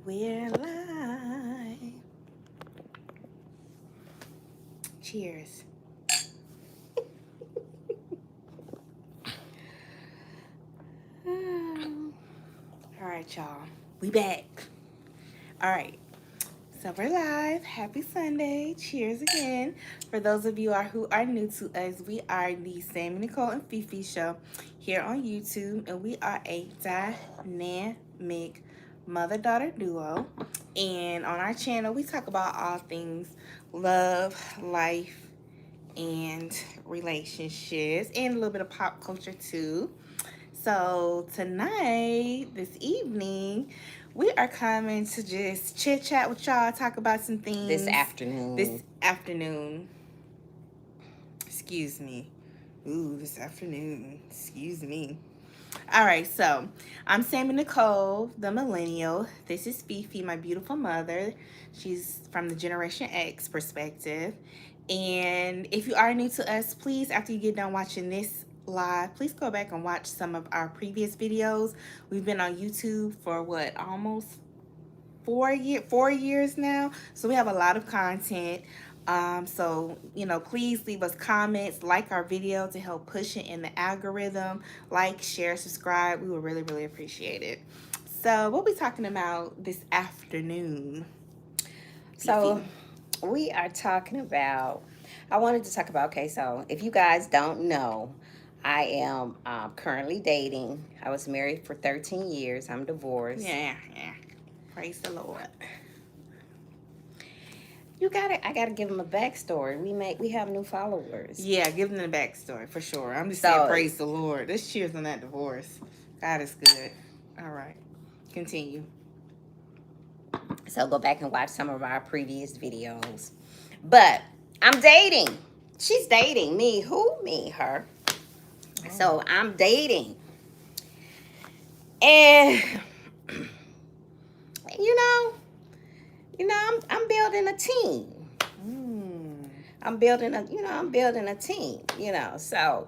We're live. Cheers. All right, y'all. We back. All right. So we're live. Happy Sunday. Cheers again. For those of you who are new to us, we are the Sammy, Nicole, and Fifi show here on YouTube, and we are a dynamic mother-daughter duo. And on our channel, we talk about all things love, life, and relationships, and a little bit of pop culture too. So tonight, this evening, we are coming to just chit chat with y'all, talk about some things. This afternoon. Excuse me. Ooh, this afternoon. Excuse me. All right, so I'm Sammy Nicole, the millennial. This is Fifi, my beautiful mother. She's from the Generation X perspective. And if you are new to us, please, after you get done watching this live, please go back and watch some of our previous videos. We've been on YouTube for almost 4 years now. So we have a lot of content. So, please leave us comments, like our video to help push it in the algorithm. Like, share, subscribe. We would really, really appreciate it. So what we talking about this afternoon? So we are talking about, I wanted to talk about, okay, so if you guys don't know, I am currently dating. I was married for 13 years. I'm divorced. Yeah. Praise the Lord. I gotta give them a backstory. We have new followers. Yeah, give them the backstory for sure. I'm just saying praise the Lord. Let's cheers on that divorce. God is good. All right. Continue. So go back and watch some of our previous videos. But I'm dating. She's dating me. Who? Me, her. Oh. So I'm dating. And I'm building a team. I'm building a team, so.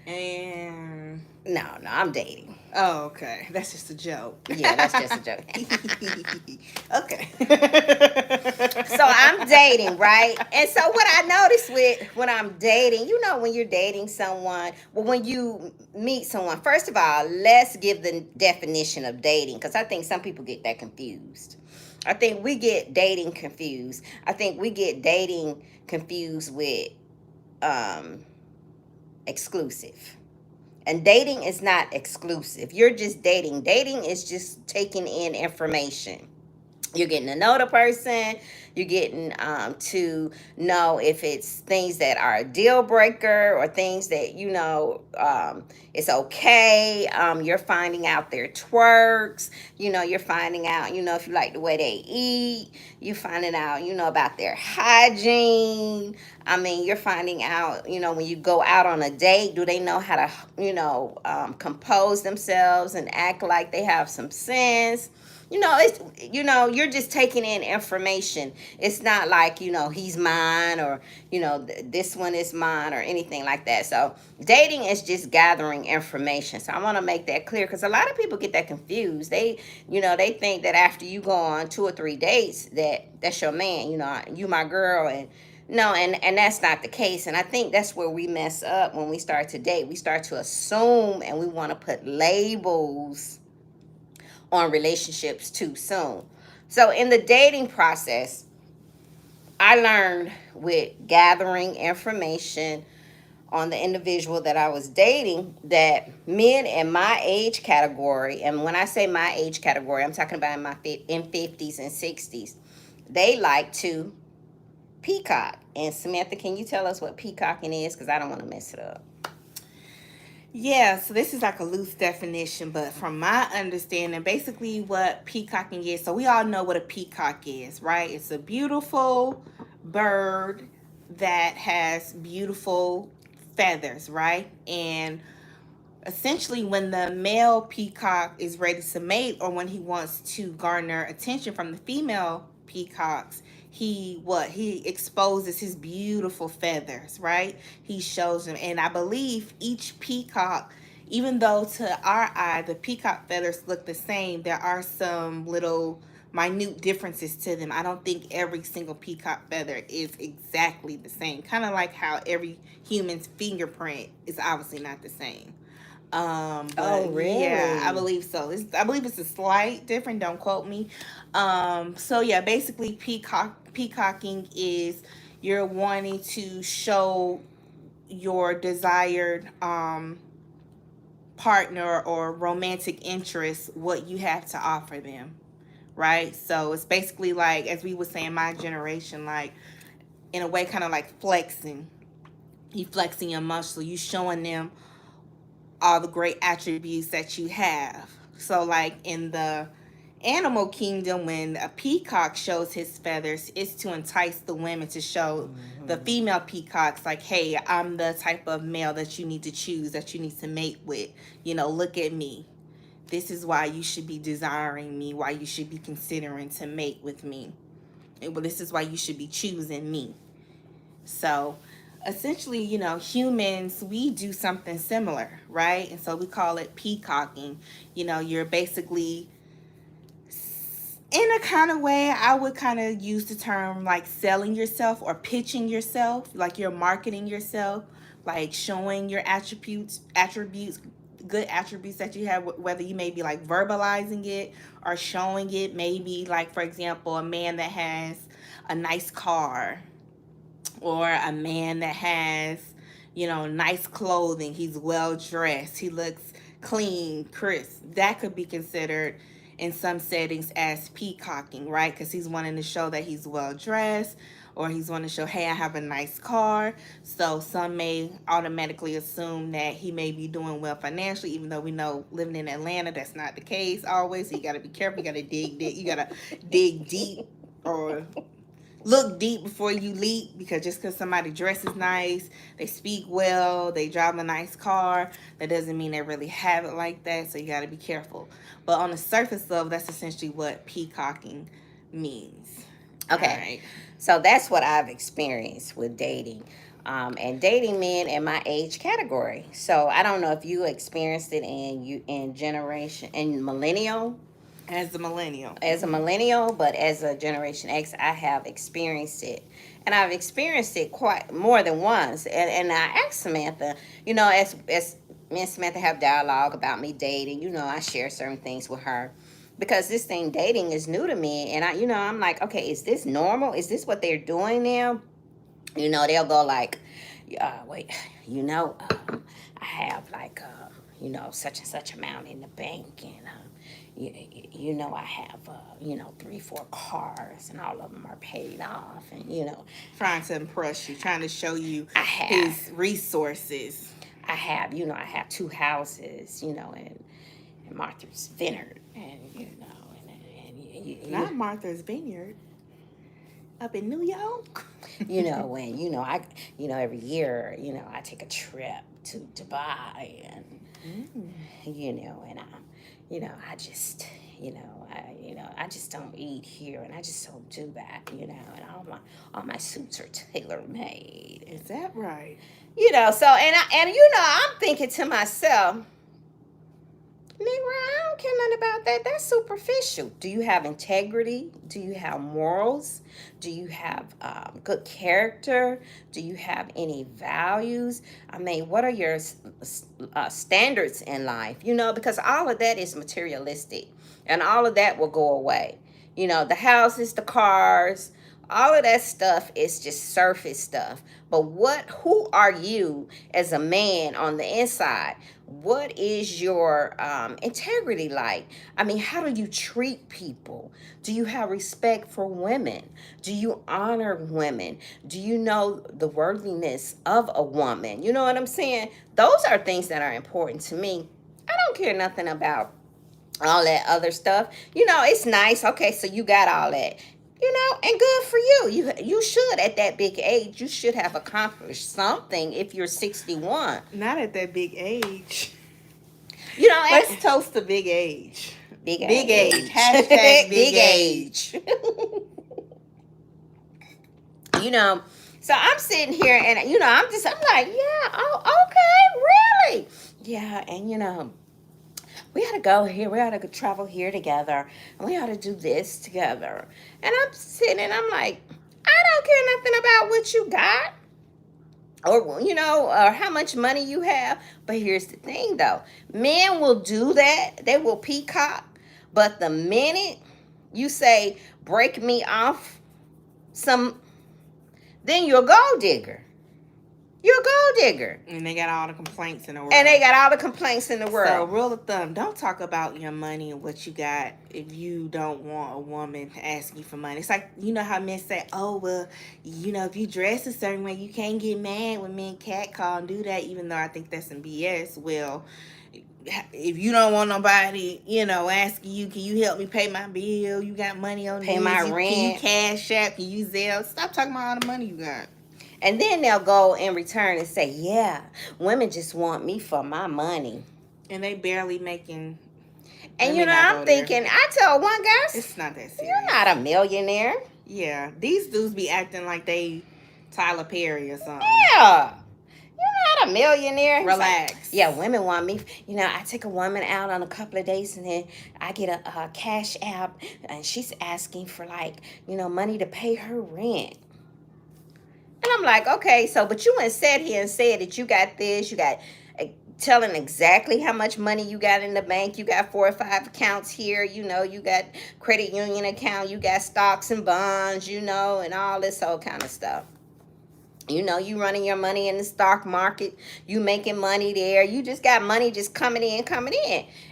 And no, I'm dating. Oh, okay. That's just a joke. Yeah, that's just a joke. Okay. So I'm dating, right? And so what I noticed when I'm dating, when you're dating someone, when you meet someone, first of all, let's give the definition of dating, because I think some people get that confused. I think we get dating confused. I think we get dating confused with exclusive. And dating is not exclusive. You're just dating. Dating is just taking in information. You're getting to know the person. You're getting to know if it's things that are a deal breaker or things that, it's okay. You're finding out their twerks. You're finding out, if you like the way they eat. You're finding out, about their hygiene. I mean, you're finding out, when you go out on a date, do they know how to, compose themselves and act like they have some sense? You're just taking in information. It's not like, he's mine or, this one is mine or anything like that. So dating is just gathering information. So I want to make that clear, because a lot of people get that confused. They think that after you go on 2 or 3 dates, that's your man, you my girl. And no, and that's not the case. And I think that's where we mess up when we start to date. We start to assume and we want to put labels on relationships too soon. So in the dating process, I learned with gathering information on the individual that I was dating that men in my age category, and when I say my age category, I'm talking about in 50s and 60s, they like to peacock. And Samantha, can you tell us what peacocking is? Because I don't want to mess it up. Yeah, so this is like a loose definition, but from my understanding, basically what peacocking is, so we all know what a peacock is, right? It's a beautiful bird that has beautiful feathers, right? And essentially when the male peacock is ready to mate, or when he wants to garner attention from the female peacocks, he exposes his beautiful feathers, right? He shows them. And I believe each peacock, even though to our eye the peacock feathers look the same, there are some little minute differences to them. I don't think every single peacock feather is exactly the same. Kind of like how every human's fingerprint is obviously not the same. Oh, But yeah, I really? believe so. I believe it's a slight different. Don't quote me. So yeah, basically, peacocking is you're wanting to show your desired partner or romantic interest what you have to offer them, right? So it's basically like, as we would say in my generation, like in a way, kind of like flexing. You flexing your muscle. You showing them all the great attributes that you have. So, like in the animal kingdom, when a peacock shows his feathers, it's to entice the women to show the Mm-hmm. female peacocks, like, hey, I'm the type of male that you need to choose, that you need to mate with. Look at me. This is why you should be desiring me, why you should be considering to mate with me. Well, this is why you should be choosing me. So essentially, humans, we do something similar, right? And so we call it peacocking. You're basically, in a kind of way, I would kind of use the term like selling yourself or pitching yourself, like you're marketing yourself, like showing your attributes, good attributes that you have, whether you may be like verbalizing it or showing it. Maybe, like, for example, a man that has a nice car, or a man that has, nice clothing. He's well dressed. He looks clean, crisp. That could be considered in some settings as peacocking, right? Because he's wanting to show that he's well dressed, or he's wanting to show, hey, I have a nice car. So some may automatically assume that he may be doing well financially, even though we know living in Atlanta, that's not the case always. So you got to be careful. You got to dig deep. You got to dig deep, or look deep before you leap, because just because somebody dresses nice, they speak well, they drive a nice car, that doesn't mean they really have it like that. So you got to be careful. But on the surface level, that's essentially what peacocking means. All Okay. right. So that's what I've experienced with dating. And dating men in my age category. So I don't know if you experienced it in generation in millennial, As a millennial. as a millennial, but as a Generation X, I have experienced it. And I've experienced it quite more than once. And I asked Samantha, as me and Samantha have dialogue about me dating, I share certain things with her. Because this thing dating is new to me. And I'm like, okay, is this normal? Is this what they're doing now? They'll go like, wait, I have like, such and such amount in the bank, and I have, 3, 4 cars, and all of them are paid off, and Trying to impress you, trying to show you I have, his resources. I have 2 houses, in Martha's Vineyard, and Not Martha's Vineyard. Up in New York. when every year, I take a trip to Dubai, and Mm. and I just, I just don't eat here, and I just don't do that, and all my suits are tailor made, Is that right? so I'm thinking to myself, Negro, I don't care nothing about that. That's superficial. Do you have integrity? Do you have morals? Do you have good character? Do you have any values? I mean, what are your standards in life? Because all of that is materialistic, and all of that will go away. The houses, the cars, all of that stuff is just surface stuff. But who are you as a man on the inside? What is your integrity like? I mean, how do you treat people? Do you have respect for women? Do you honor women? Do you know the worthiness of a woman? You know what I'm saying? Those are things that are important to me. I don't care nothing about all that other stuff. It's nice. Okay, so you got all that. And good for you. You should, at that big age, you should have accomplished something if you're 61. Not at that big age. You know, Let's toast the big age. big Big age. age. Hashtag big age. you know, so I'm sitting here, and I'm like, yeah, oh, okay, really? Yeah, and we ought to go here, we ought to travel here together, and we ought to do this together. And I'm sitting and I'm like, I don't care nothing about what you got or or how much money you have. But here's the thing though, men will do that, they will peacock, but the minute you say break me off some, then you're a gold digger. You're a gold digger. And they got all the complaints in the world. And they got all the complaints in the world. So, rule of thumb, don't talk about your money and what you got if you don't want a woman to ask you for money. It's like, you know how men say, oh, well, if you dress a certain way, you can't get mad when men catcall and do that, even though I think that's some BS. Well, if you don't want nobody, asking you, can you help me pay my bill? You got money on pay my rent. Can you cash out? Can you Zelle? Stop talking about all the money you got. And then they'll go in return and say, yeah, women just want me for my money. And they barely making. And I'm thinking, I told one guy, it's not that serious. You're not a millionaire. Yeah, these dudes be acting like they Tyler Perry or something. Yeah. You're not a millionaire. Relax. Like, yeah, women want me. I take a woman out on a couple of dates and then I get a cash app and she's asking for money to pay her rent. And I'm like, okay, but you ain't sat here and said that you got this, you got telling exactly how much money you got in the bank. You got 4 or 5 accounts here, you got credit union account, you got stocks and bonds, and all this whole kind of stuff. You running your money in the stock market, you making money there, you just got money just coming in.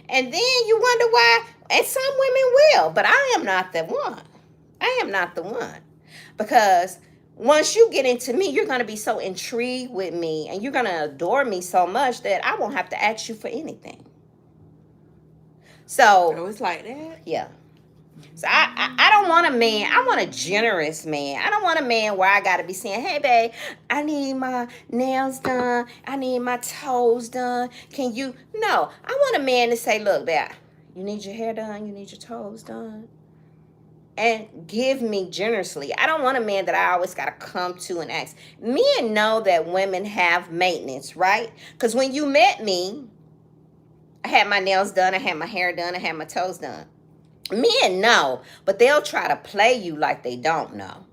And then you wonder why, and some women will, but I am not the one. Because once you get into me, you're going to be so intrigued with me and you're going to adore me so much that I won't have to ask you for anything. So it's like that? Yeah. So I don't want a man. I want a generous man. I don't want a man where I got to be saying, hey, babe, I need my nails done. I need my toes done. Can you? No, I want a man to say, look, babe, you need your hair done. You need your toes done. And give me generously. I don't want a man that I always got to come to and ask. Men know that women have maintenance, right? Because when you met me, I had my nails done, I had my hair done, I had my toes done. Men know, but they'll try to play you like they don't know.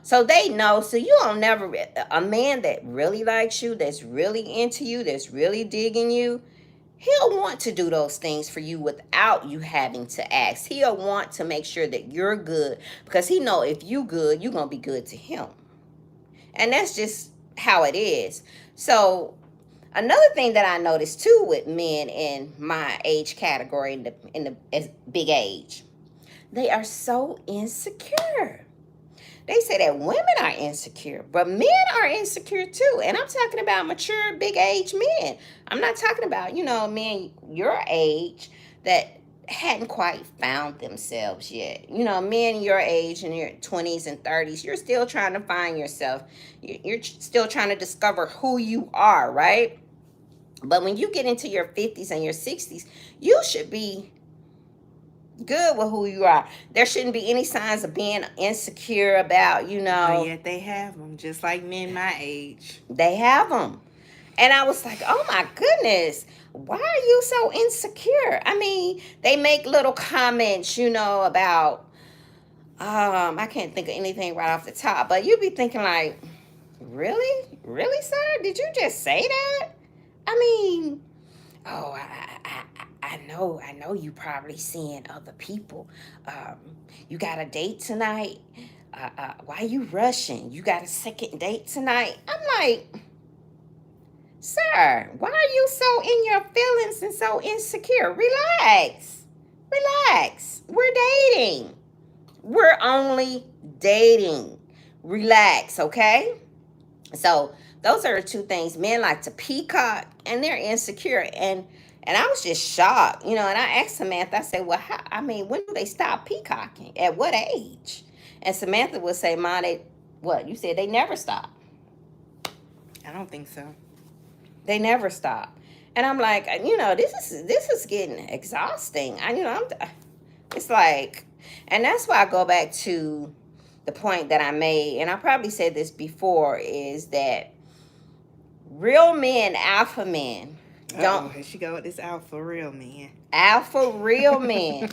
So they know. So you don't never, a man that really likes you, that's really into you, that's really digging you, he'll want to do those things for you without you having to ask. He'll want to make sure that you're good because he know if you good, you're going to be good to him. And that's just how it is. So another thing that I noticed too with men in my age category, in the big age, they are so insecure. They say that women are insecure, but men are insecure too. And I'm talking about mature, big age men. I'm not talking about, men your age that hadn't quite found themselves yet. Men your age in your 20s and 30s, you're still trying to find yourself. You're still trying to discover who you are, right? But when you get into your 50s and your 60s, you should be good with who you are. There shouldn't be any signs of being insecure about, But yet they have them, just like men my age. They have them. And I was like, oh my goodness, why are you so insecure? I mean, they make little comments, about, I can't think of anything right off the top, but you'd be thinking like, really? Really, sir? Did you just say that? I mean, oh, I know you probably seeing other people. You got a date tonight? Why you rushing? You got a second date tonight? I'm like, sir, why are you so in your feelings and so insecure? Relax. We're dating. We're only dating. Relax, okay? So those are the two things. Men like to peacock and they're insecure. And I was just shocked, and I asked Samantha, I said, well, when do they stop peacocking? At what age? And Samantha would say, Mom, what? You said they never stop. I don't think so. They never stop. And I'm like, this is getting exhausting. It's like, and that's why I go back to the point that I made, and I probably said this before, is that real men, alpha men, Don't. Here she go with this alpha real man. Alpha real men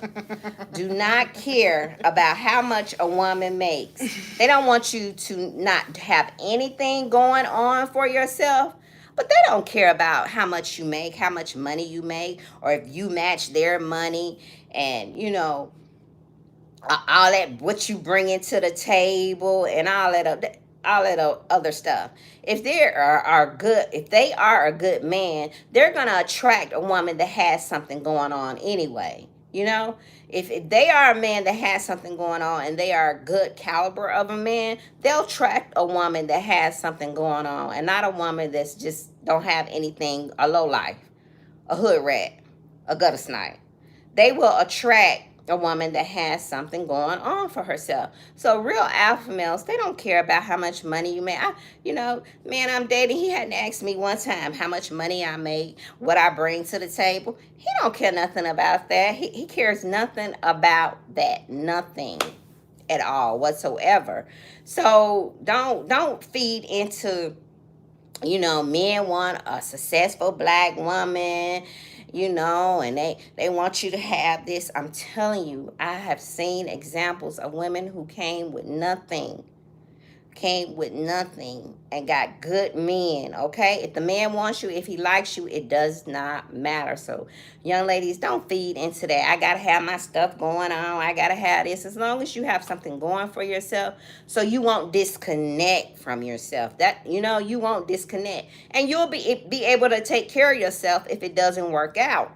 do not care about how much a woman makes. They don't want you to not have anything going on for yourself, but they don't care about how much you make, how much money you make, or if you match their money, and all that what you bring into the table and all that other stuff. If if they are a good man, they're gonna attract a woman that has something going on anyway. If they are a man that has something going on and they are a good caliber of a man, they'll attract a woman that has something going on, and not a woman that's just don't have anything, a low life, a hood rat, a gutter snipe. They will attract a woman that has something going on for herself. So real alpha males, they don't care about how much money you make. Man I'm dating, he hadn't asked me one time how much money I make, what I bring to the table. He don't care nothing about that. He cares nothing about that. Nothing at all whatsoever. So don't feed into, men want a successful black woman, and they want you to have this. I'm telling you, I have seen examples of women who came with nothing and got good men. Okay, if the man wants you, if he likes you, it does not matter. So young ladies, don't feed into that. I gotta have my stuff going on, I gotta have this. As long as you have something going for yourself, so you won't disconnect from yourself, that you won't disconnect, and you'll be able to take care of yourself if it doesn't work out,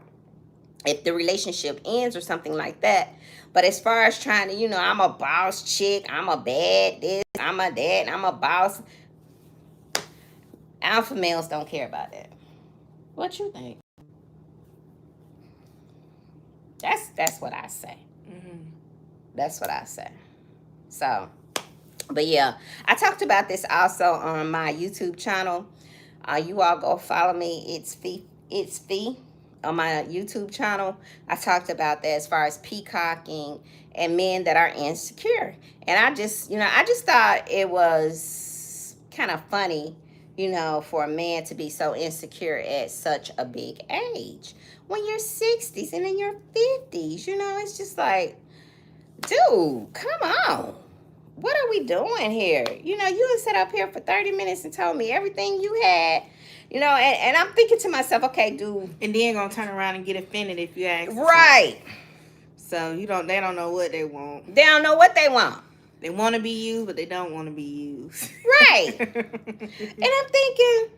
if the relationship ends or something like that. But as far as trying to, I'm a boss chick, I'm a bad this, I'm a dad, I'm a boss. Alpha males don't care about that. What you think? That's what I say. Mm-hmm. That's what I say. So, but yeah, I talked about this also on my YouTube channel. You all go follow me. It's Fee on my YouTube channel. I talked about that as far as peacocking and men that are insecure. And I just thought it was kind of funny, for a man to be so insecure at such a big age. When you're 60s and in your 50s, it's just like, dude, come on. What are we doing here? You had sat up here for 30 minutes and told me everything you had. And I'm thinking to myself, okay, dude. And then gonna turn around and get offended if you ask. Right. So they don't know what they want. They don't know what they want. They want to be used, but they don't want to be used. Right. And I'm thinking,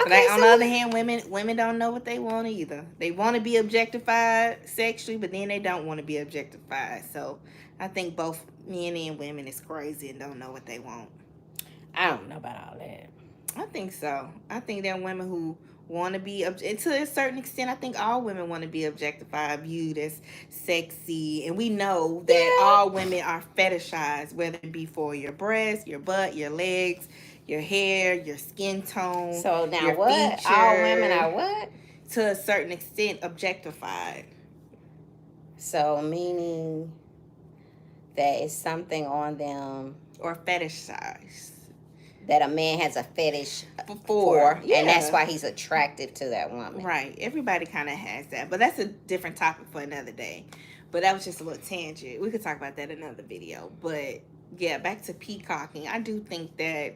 okay, on the other hand, women don't know what they want either. They want to be objectified sexually, but then they don't want to be objectified. So I think both men and women is crazy and don't know what they want. I don't know about all that. I think so. I think there are women who want to be, and to a certain extent, I think all women want to be objectified, viewed as sexy. And we know that all women are fetishized, whether it be for your breasts, your butt, your legs, your hair, your skin tone. So now your what? feature, All women are what? To a certain extent, objectified. So meaning that it's something on them. Or fetishized. That a man has a fetish for. Yeah. And that's why he's attractive to that woman. Right. Everybody kind of has that. But that's a different topic for another day. But that was just a little tangent. We could talk about that in another video. But yeah, back to peacocking. I do think that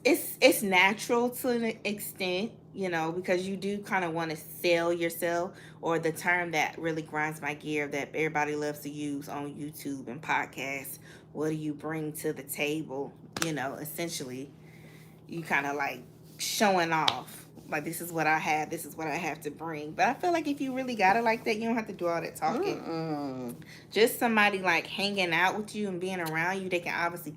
it's natural to an extent, because you do kind of want to sell yourself, or the term that really grinds my gear that everybody loves to use on YouTube and podcasts. What do you bring to the table? Essentially, you kind of like showing off. Like, this is what I have. This is what I have to bring. But I feel like if you really got it like that, you don't have to do all that talking. Mm-mm. Just somebody like hanging out with you and being around you, they can obviously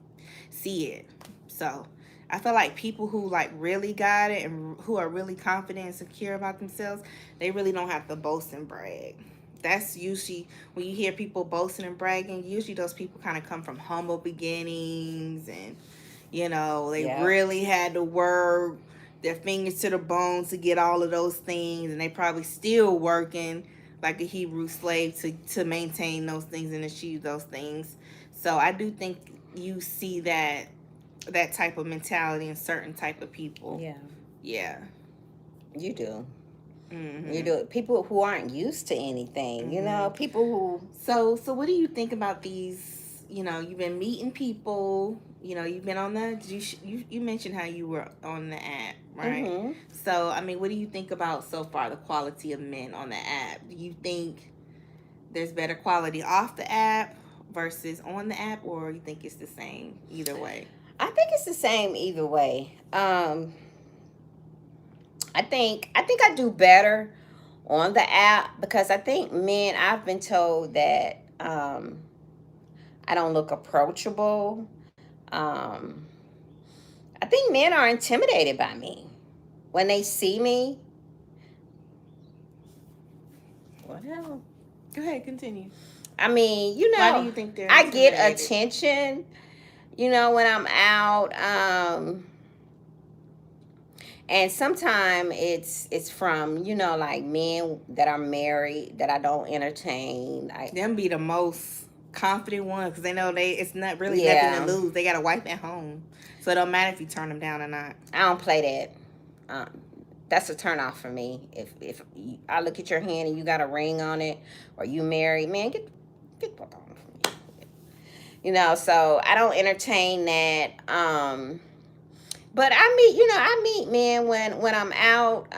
see it. So I feel like people who like really got it and who are really confident and secure about themselves, they really don't have to boast and brag. That's usually when you hear people boasting and bragging, usually those people kind of come from humble beginnings, and they really had to work their fingers to the bone to get all of those things, and they probably still working like a Hebrew slave to maintain those things and achieve those things. So I do think you see that type of mentality in certain type of people. Yeah. Yeah. You do. You do people who aren't used to anything, people who. So what do you think about these? You've been meeting people. You've been on the. You mentioned how you were on the app, right? Mm-hmm. So I mean, what do you think about so far the quality of men on the app? Do you think there's better quality off the app versus on the app, or you think it's the same either way? I think it's the same either way. I think I do better on the app because I think men. I've been told that I don't look approachable. Um, I think men are intimidated by me when they see me. What else? Go ahead, continue. I mean, Why do you think they're I get intimidated? attention. When I'm out. And sometimes it's from like men that are married that I don't entertain. Them be the most confident ones because they know it's not really nothing to Yeah, lose. They got a wife at home, so it don't matter if you turn them down or not. I don't play that. That's a turn off for me. If I look at your hand and you got a ring on it, or you married, man, get the fuck on from me. So I don't entertain that. But I meet men when I'm out.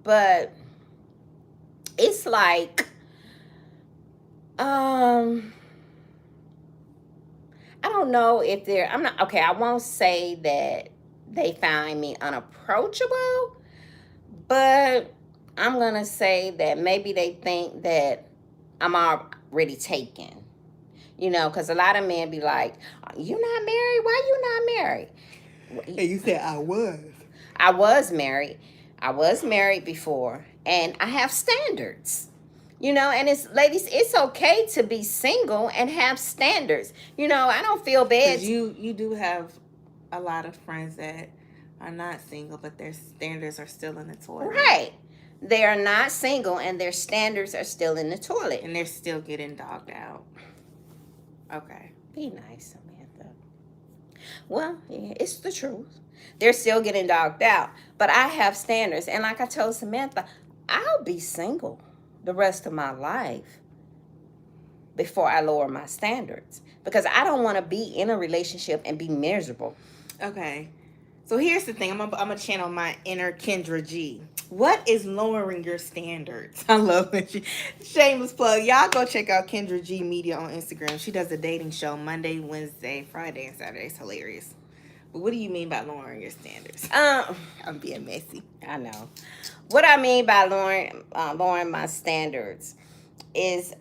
But it's like I don't know if they're. I'm not okay. I won't say that they find me unapproachable, but I'm gonna say that maybe they think that I'm already taken. Because a lot of men be like, "You not married? Why you not married?" And you said I was. I was married. I was married before, and I have standards. And it's ladies, it's okay to be single and have standards. I don't feel bad. Because you do have a lot of friends that are not single, but their standards are still in the toilet. Right. They are not single and their standards are still in the toilet. And they're still getting dogged out. Okay. Be nice, Samantha. Well, yeah, it's the truth. They're still getting dogged out. But I have standards. And like I told Samantha, I'll be single the rest of my life before I lower my standards. Because I don't want to be in a relationship and be miserable. Okay. So here's the thing. I'm going to channel my inner Kendra G. What is lowering your standards? I love it. Shameless plug. Y'all go check out Kendra G Media on Instagram. She does a dating show Monday, Wednesday, Friday, and Saturday. It's hilarious. But what do you mean by lowering your standards? I'm being messy. I know. What I mean by lowering my standards is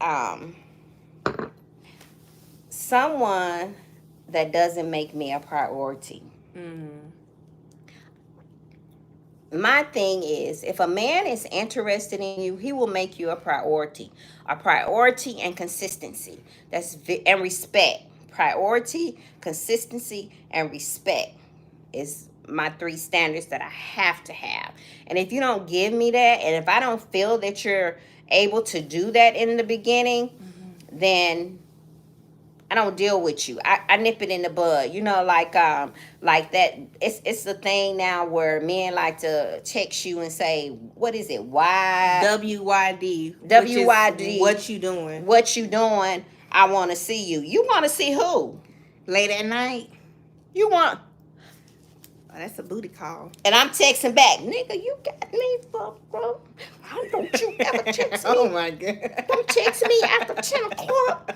someone that doesn't make me a priority. Mm-hmm. My thing is, if a man is interested in you, he will make you a priority and consistency. And respect. Priority, consistency, and respect is my 3 standards that I have to have. And if you don't give me that, and if I don't feel that you're able to do that in the beginning, then I don't deal with you. I nip it in the bud. Like that. It's the thing now where men like to text you and say, what is it? WYD. WYD. What you doing? What you doing? I want to see you. You want to see who? Late at night? You want... Oh, that's a booty call. And I'm texting back, nigga, you got me fucked, bro. Don't you ever text me. Oh, my God. Don't text me after 10 o'clock.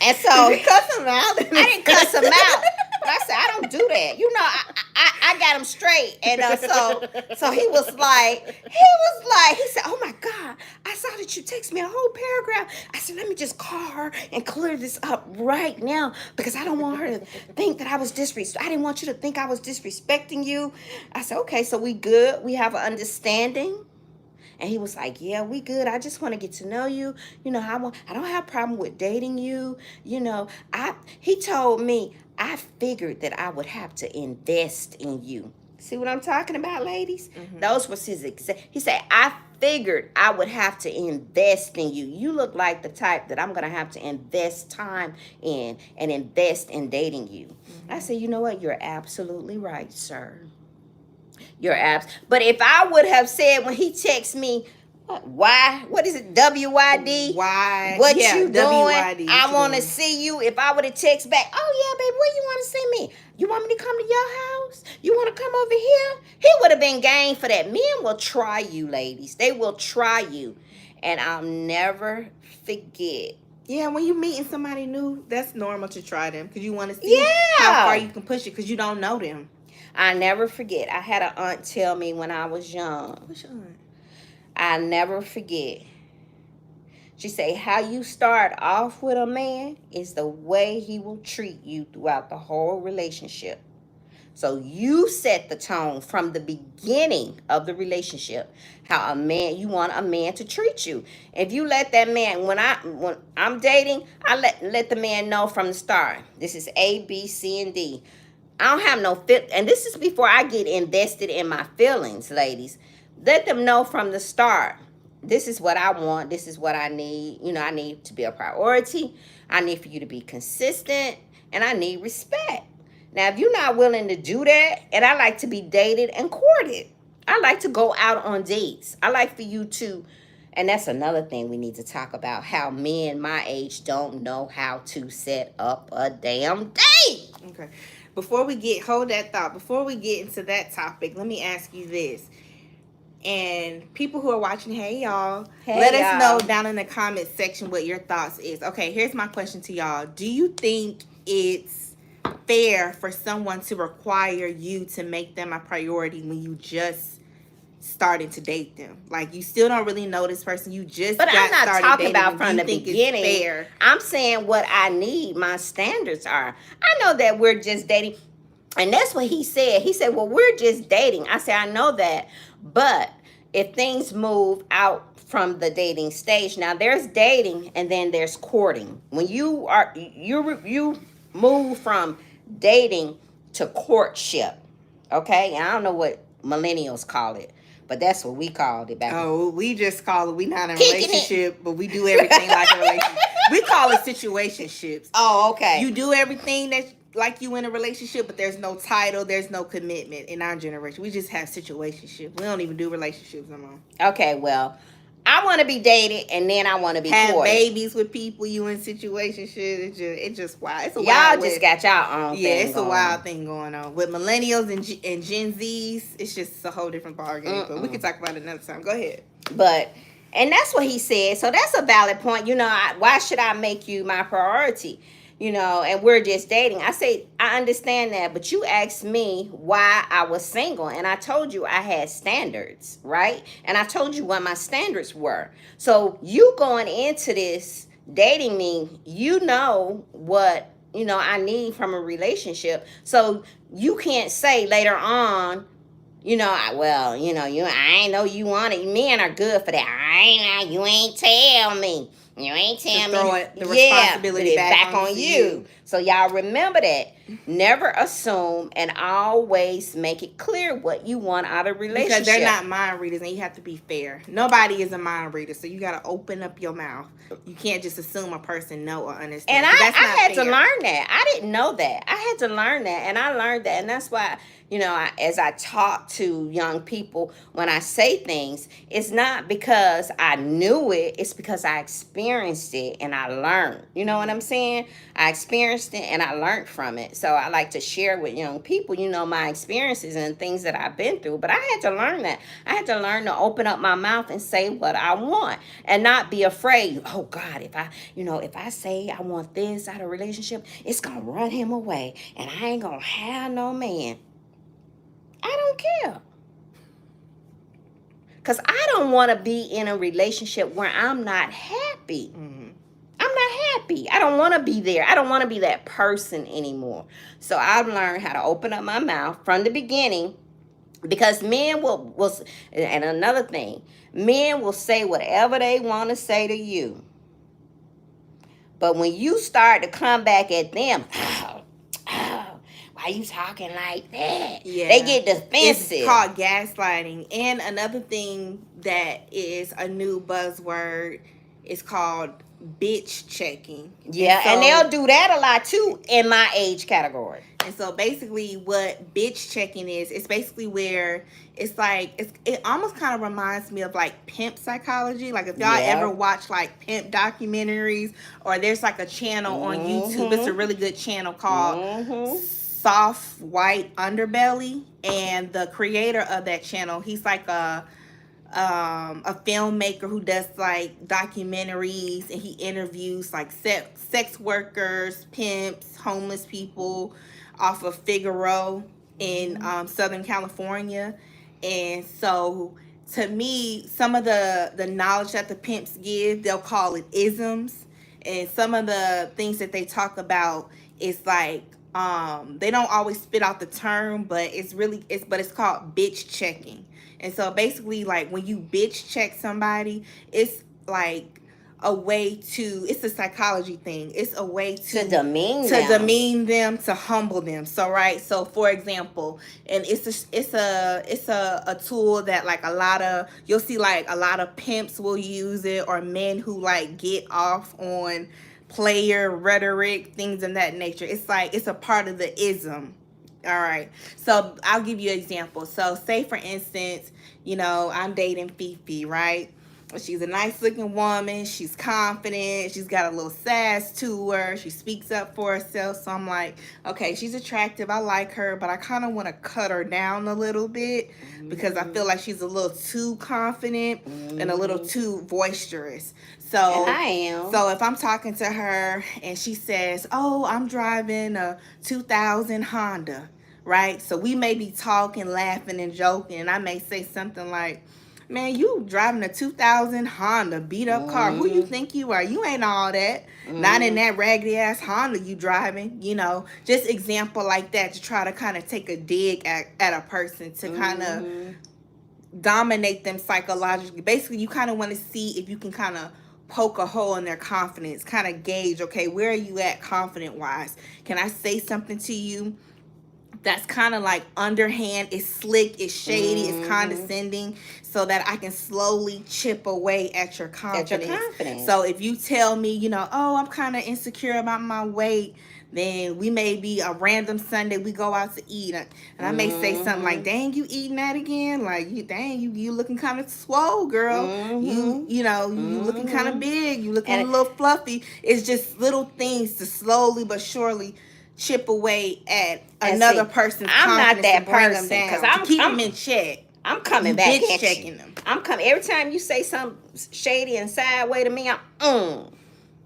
And so... Did you cuss him out? I didn't cuss him out. But I said, I don't do that. I got him straight. And so he said, oh, my God, I saw that you text me a whole paragraph. I said, let me just call her and clear this up right now because I don't want her to think that I was I didn't want you to think I was disrespecting you. I said, okay, so we good. We have an understanding. And he was like, yeah, we good. I just want to get to know you. I don't have a problem with dating you. He told me, I figured that I would have to invest in you. See what I'm talking about, ladies? Mm-hmm. Those was his he said, I figured I would have to invest in you. You look like the type that I'm going to have to invest time in and invest in dating you. Mm-hmm. I said, you know what? You're absolutely right, sir. Your apps. But if I would have said when he texts me, why? What is it? WYD? Why? What Yeah, you doing? WYD. What I you want to doing? see you. If I would have text back, oh yeah, baby, where you want to see me? You want me to come to your house? You want to come over here? He would have been game for that. Men will try you, ladies. They will try you. And I'll never forget. Yeah, when you meeting somebody new, that's normal to try them because you want to see how far Yeah. you can push it because you don't know them. I never forget. I had an aunt tell me when I was young. What's your aunt? I never forget. She say, how you start off with a man is the way he will treat you throughout the whole relationship. So you set the tone from the beginning of the relationship, how you want a man to treat you. If you let that man, when I'm dating, I let the man know from the start. This is A, B, C, and D. I don't have no fit, and this is before I get invested in my feelings, ladies. Let them know from the start. This is what I want. This is what I need. I need to be a priority. I need for you to be consistent, and I need respect. Now, if you're not willing to do that, and I like to be dated and courted, I like to go out on dates. I like for you to, and that's another thing we need to talk about, how men my age don't know how to set up a damn date. Okay. Hold that thought. Before we get into that topic, let me ask you this. And people who are watching, hey y'all, let us know down in the comment section what your thoughts is. Okay, here's my question to y'all. Do you think it's fair for someone to require you to make them a priority when you just started to date them? Like, you still don't really know this person. You just But got I'm not started talking dating about them. from the beginning. Fair? I'm saying what I need, my standards are. I know that we're just dating. And that's what he said. He said, well, we're just dating. I said, I know that. But if things move out from the dating stage, now there's dating and then there's courting. When you move from dating to courtship, okay? And I don't know what millennials call it, but that's what we called it back. Oh, we just call it. We not in a Kicking relationship, but we do everything like a relationship. We call it situationships. Oh, okay. You do everything that like you in a relationship, but there's no title, there's no commitment in our generation. We just have situationships. We don't even do relationships no more. Okay, well, I want to be dated and then I want to be have courted. Babies with people you in situationships. It's just wild. It's a y'all wild just West. got y'all own. Yeah, thing it's going a wild thing going on with millennials and Gen Zs. It's just a whole different ballgame. But we can talk about it another time. Go ahead. And that's what he said. So that's a valid point. Why should I make you my priority? And we're just dating. I say, I understand that, but you asked me why I was single, and I told you I had standards, right? And I told you what my standards were. So you going into this dating me, you know what, I need from a relationship. So you can't say later on, I ain't know you want it. Men are good for that. I ain't know, you ain't tell me. You ain't tell me. Throw the responsibility back on you. So y'all remember that. Never assume and always make it clear what you want out of a relationship. Because they're not mind readers and you have to be fair. Nobody is a mind reader, so you got to open up your mouth. You can't just assume a person know or understand. And I had to learn that. I didn't know that. I had to learn that, and I learned that, and that's why, as I talk to young people, when I say things, it's not because I knew it. It's because I experienced it and I learned. You know what I'm saying? I experienced it and I learned from it. So I like to share with young people, my experiences and things that I've been through. But I had to learn that. I had to learn to open up my mouth and say what I want and not be afraid. Oh God, if I say I want this out of a relationship, it's gonna run him away and I ain't gonna have no man. I don't care. Because I don't want to be in a relationship where I'm not happy. Mm-hmm. I'm not happy. I don't want to be there. I don't want to be that person anymore. So I've learned how to open up my mouth from the beginning, because men will and another thing, men will say whatever they want to say to you. But when you start to come back at them, why you talking like that? Yeah. They get defensive. It's called gaslighting. And another thing that is a new buzzword is called bitch checking. Yeah, and they'll do that a lot too in my age category. And so basically what bitch checking is, it's basically where it's like, it almost kind of reminds me of like pimp psychology. Like if y'all ever watch like pimp documentaries, or there's like a channel on YouTube, it's a really good channel called Soft White Underbelly. And the creator of that channel, he's like a filmmaker who does like documentaries, and he interviews like sex workers, pimps, homeless people off of Figaro in Southern California. And so to me, some of the knowledge that the pimps give, they'll call it isms. And some of the things that they talk about is like, they don't always spit out the term, but it's called bitch checking. And so basically, like when you bitch check somebody, it's like a way to, it's a psychology thing. It's a way to demean them, to humble them. So right. So for example, and it's a tool that like you'll see like a lot of pimps will use it, or men who like get off on player rhetoric, things of that nature. It's like, it's a part of the ism. All right. So I'll give you an example. So say for instance, I'm dating Fifi, right? She's a nice looking woman. She's confident. She's got a little sass to her. She speaks up for herself. So I'm like, okay, she's attractive. I like her, but I kind of want to cut her down a little bit because I feel like she's a little too confident and a little too boisterous. So I am. So if I'm talking to her and she says, "Oh, I'm driving a 2000 Honda," right? So we may be talking, laughing, and joking, and I may say something like, "Man, you driving a 2000 Honda beat up car. Who you think you are? You ain't all that. Not in that raggedy ass Honda you driving." Just example like that to try to kind of take a dig at a person, to kind of dominate them psychologically. Basically, you kind of want to see if you can kind of poke a hole in their confidence, kind of gauge, okay, where are you at confident wise? Can I say something to you that's kind of like underhand, it's slick, it's shady, it's condescending, so that I can slowly chip away at your confidence. So if you tell me, "Oh, I'm kind of insecure about my weight," then we may be a random Sunday, we go out to eat, and I may say something like, "Dang, you eating that again? Like, you looking kind of swole, girl. You looking kind of big. You looking a little fluffy." It's just little things to slowly but surely chip away at another person's confidence. I'm not that person because I'm keep them in check. I'm coming back at you. I'm coming every time you say something shady and sideways to me.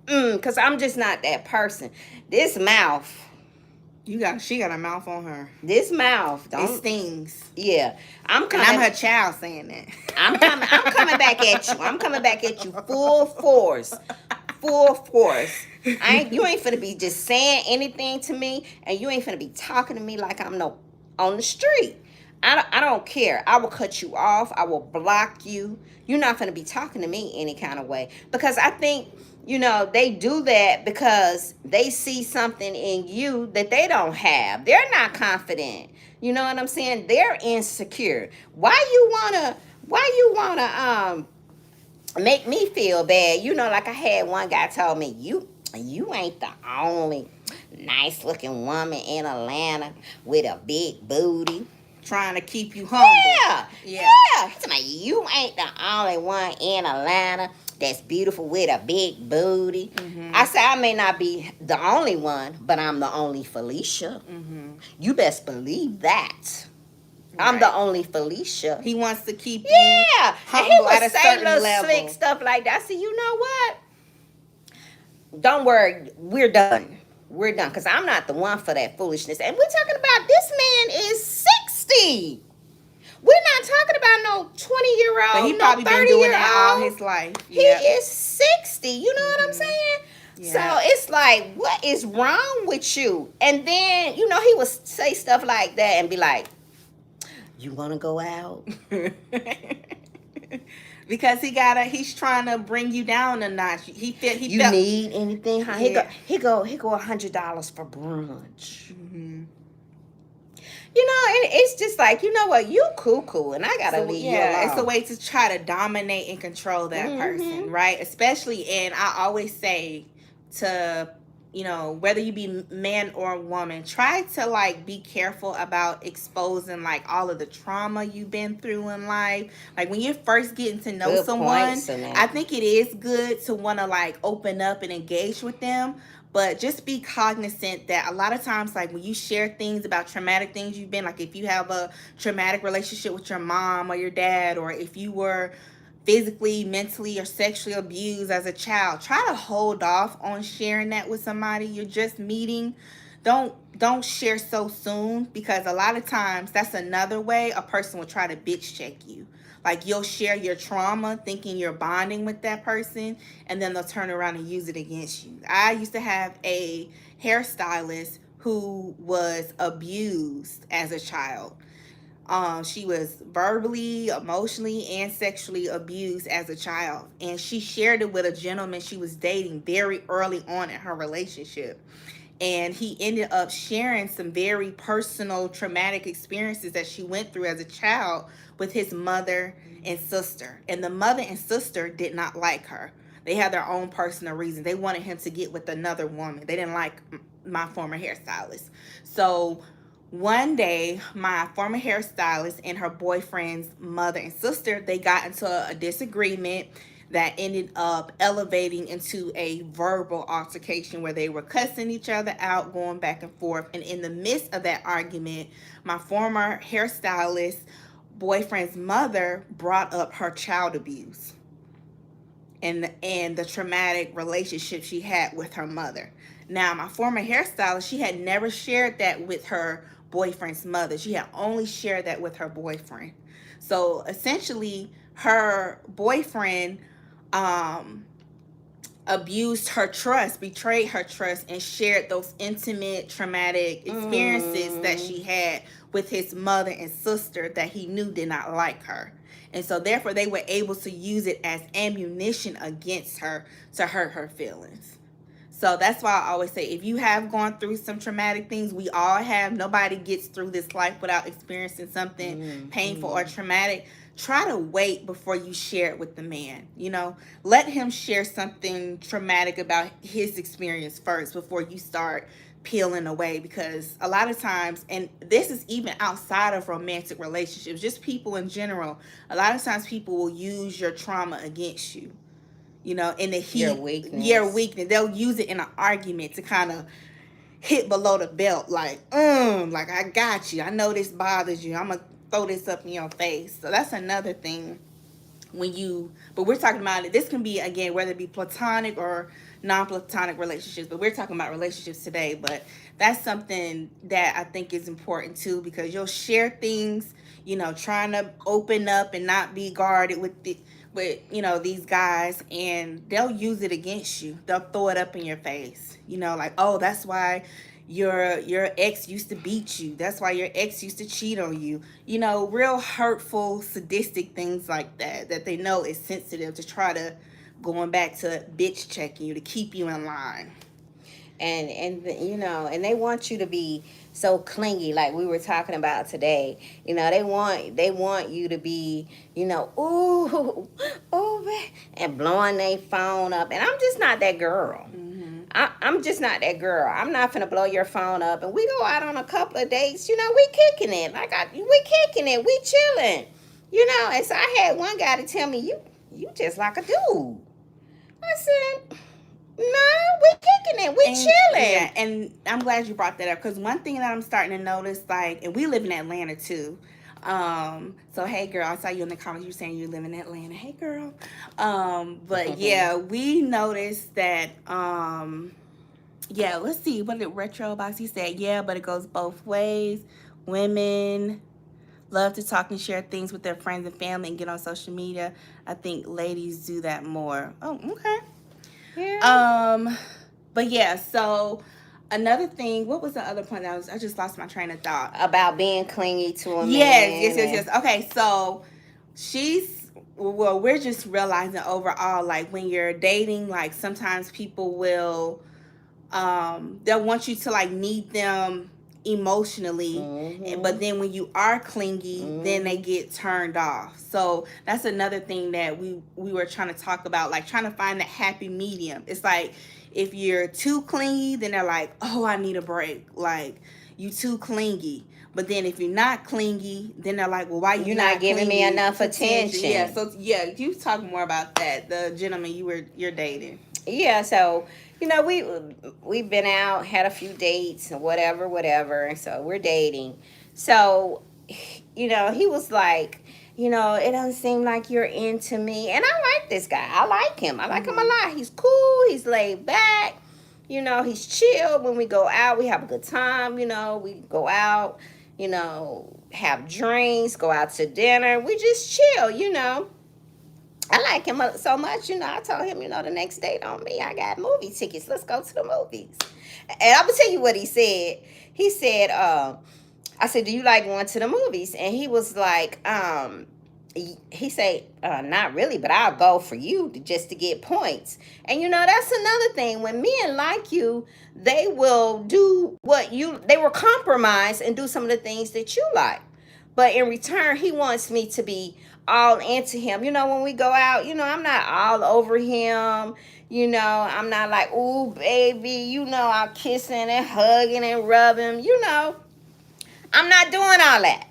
Because I'm just not that person. This mouth. She got a mouth on her. This mouth, it stings. Yeah, I'm coming. And I'm her child saying that. I'm coming back at you. I'm coming back at you full force. Full force. You ain't finna be just saying anything to me, and you ain't finna be talking to me like I'm on the street. I don't care. I will cut you off. I will block you. You're not finna be talking to me any kind of way, because I think they do that because they see something in you that they don't have. They're not confident. You know what I'm saying? They're insecure. Why you wanna make me feel bad? Like I had one guy told me, you ain't the only nice looking woman in Atlanta with a big booty. Trying to keep you humble. Yeah. He's like, you ain't the only one in Atlanta that's beautiful with a big booty. I said, I may not be the only one, but I'm the only Felicia. You best believe that. Right. I'm the only Felicia. He wants to keep you humble, and he would say little slick stuff like that. I said, you know what? Don't worry, we're done. We're done, because I'm not the one for that foolishness. And we're talking about, this man is 60. We're not talking about no 20-year-old, but he probably been doing that all his life. He is 60. You know what I'm saying? Yeah. So it's like, what is wrong with you? And then, he would say stuff like that and be like, you want to go out? Because he's trying to bring you down a notch. You need anything? He go $100 for brunch. And it's just like, you know what, you cool, and I gotta So leave you yeah, it's a alone. way to try to dominate and control that Mm-hmm. person, right? Especially, and I always say to, whether you be man or woman, try to like be careful about exposing like all of the trauma you've been through in life. Like when you're first getting to know Good point, someone, I Sinette. think it is good to want to like open up and engage with them, but just be cognizant that a lot of times, like when you share things about traumatic things you've been, like if you have a traumatic relationship with your mom or your dad, or if you were physically, mentally, or sexually abused as a child, try to hold off on sharing that with somebody you're just meeting. Don't share so soon, because a lot of times that's another way a person will try to bitch check you. Like you'll share your trauma thinking you're bonding with that person, and then they'll turn around and use it against you. I used to have a hairstylist who was abused as a child. She was verbally, emotionally, and sexually abused as a child. And she shared it with a gentleman she was dating very early on in her relationship. And he ended up sharing some very personal, traumatic experiences that she went through as a child with his mother and sister. And the mother and sister did not like her. They had their own personal reasons. They wanted him to get with another woman. They didn't like my former hairstylist. So one day, my former hairstylist and her boyfriend's mother and sister, they got into a disagreement that ended up elevating into a verbal altercation where they were cussing each other out, going back and forth. And in the midst of that argument, my former hairstylist boyfriend's mother brought up her child abuse and the traumatic relationship she had with her mother. Now, my former hairstylist, she had never shared that with her boyfriend's mother. She had only shared that with her boyfriend. So essentially, her boyfriend um, abused her trust, betrayed her trust, and shared those intimate, traumatic experiences that Mm. she had with his mother and sister that he knew did not like her. And so, therefore, they were able to use it as ammunition against her to hurt her feelings. So that's why I always say, if you have gone through some traumatic things, we all have. Nobody gets through this life without experiencing something painful or Mm-hmm. traumatic. Try to wait before you share it with the man. Let him share something traumatic about his experience first before you start peeling away, because a lot of times, and this is even outside of romantic relationships, just people in general, a lot of times people will use your trauma against you, in the Your heat, your weakness. weakness. They'll use it in an argument to kind of hit below the belt, like I got you. I know this bothers you. I'm gonna throw this up in your face. So that's another thing but we're talking about it. This can be, again, whether it be platonic or non-platonic relationships, but we're talking about relationships today. But that's something that I think is important too, because you'll share things, trying to open up and not be guarded with these guys, and they'll use it against you. They'll throw it up in your face, like, oh, that's why your ex used to beat you. That's why your ex used to cheat on you. Real hurtful, sadistic things like that they know is sensitive, to try to, going back to bitch checking you, to keep you in line. And they want you to be so clingy, like we were talking about today. They want you to be, ooh, ooh, and blowing their phone up, and I'm just not that girl. Mm-hmm. I'm just not that girl. I'm not finna blow your phone up. And we go out on a couple of dates, we kicking it. We kicking it. We chilling. And so I had one guy to tell me, you just like a dude. I said, no, we kicking it. We And yeah, chilling. and I'm glad you brought that up, because one thing that I'm starting to notice, like, and we live in Atlanta too. So hey girl, I saw you in the comments, you saying you live in Atlanta. Hey girl. But yeah, we noticed that yeah, let's see, what did Retro Box, he said, yeah, but it goes both ways. Women love to talk and share things with their friends and family and get on social media. I think ladies do that more. Oh, okay. Yeah. Um, but yeah, so another thing, what was the other point? I just lost my train of thought. About being clingy to a Yes, yes, man. yes, yes. Okay, so we're just realizing overall, like when you're dating, like sometimes people will they'll want you to like meet them emotionally, but then when you are clingy, then they get turned off. So that's another thing that we were trying to talk about, like trying to find that happy medium. It's like if you're too clingy, then they're like, oh, I need a break, like you too clingy. But then if you're not clingy, then they're like, well, why you You're not not giving me clingy? enough attention. Yeah, so yeah, you talk more about that, the gentleman you're dating. Yeah, so we've been out, had a few dates and whatever, and so we're dating. So he was like, it doesn't seem like you're into me, and I like this guy. I like him. I like him a lot. He's cool. He's laid back. He's chill. When we go out, we have a good time. We go out. Have drinks, go out to dinner. We just chill. I like him so much, I told him, the next date on me, I got movie tickets. Let's go to the movies. And I'm going to tell you what he said. He said, I said, do you like going to the movies? And he was like, he said, not really, but I'll go for you just to get points. And, that's another thing. When men like you, they will do they will compromise and do some of the things that you like. But in return, he wants me to be all into him. When we go out, I'm not all over him. I'm not like, ooh, baby, I'm kissing and hugging and rubbing. I'm not doing all that.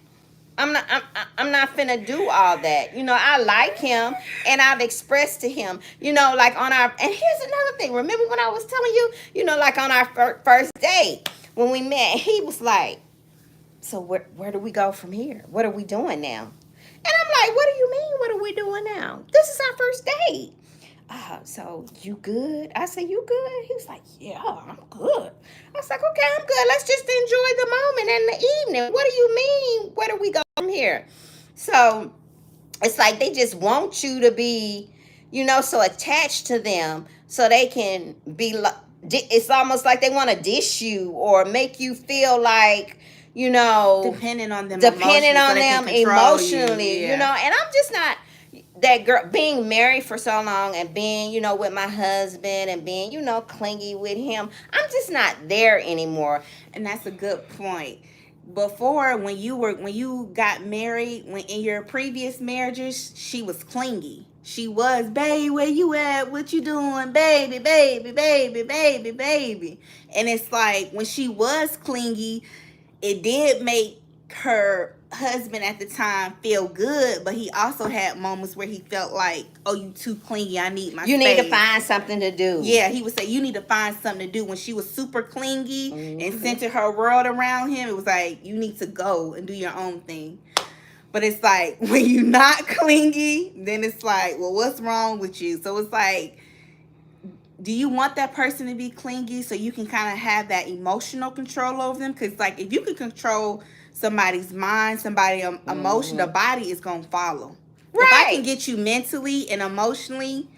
I'm not finna do all that. I like him and I've expressed to him, like on our, and here's another thing. Remember when I was telling you, like on our first date when we met, he was like, so where do we go from here? What are we doing now? And I'm like, what do you mean? What are we doing now? This is our first date. So you good? I said, you good? He was like, yeah, I'm good. I was like, okay, I'm good. Let's just enjoy the moment and the evening. What do you mean? Where do we go from here? So it's like they just want you to be, so attached to them so they can be like, it's almost like they want to dish you or make you feel like, Depending on them emotionally, you. and I'm just not that girl. Being married for so long and being, with my husband and being, clingy with him, I'm just not there anymore. And that's a good point. Before, when you got married, when in your previous marriages, she was clingy. She was, babe, where you at? What you doing? Baby, baby, baby, baby, baby. And it's like when she was clingy, it did make her husband at the time feel good, but he also had moments where he felt like, oh, you too clingy, I need my You space. need to find something to do. Yeah, he would say, you need to find something to do. When she was super clingy and centered her world around him, it was like, you need to go and do your own thing. But it's like, when you're not clingy, then it's like, well, what's wrong with you? So it's like, do you want that person to be clingy so you can kind of have that emotional control over them? Because, like, if you can control somebody's mind, somebody's emotion, the body is going to follow. Right. If I can get you mentally and emotionally,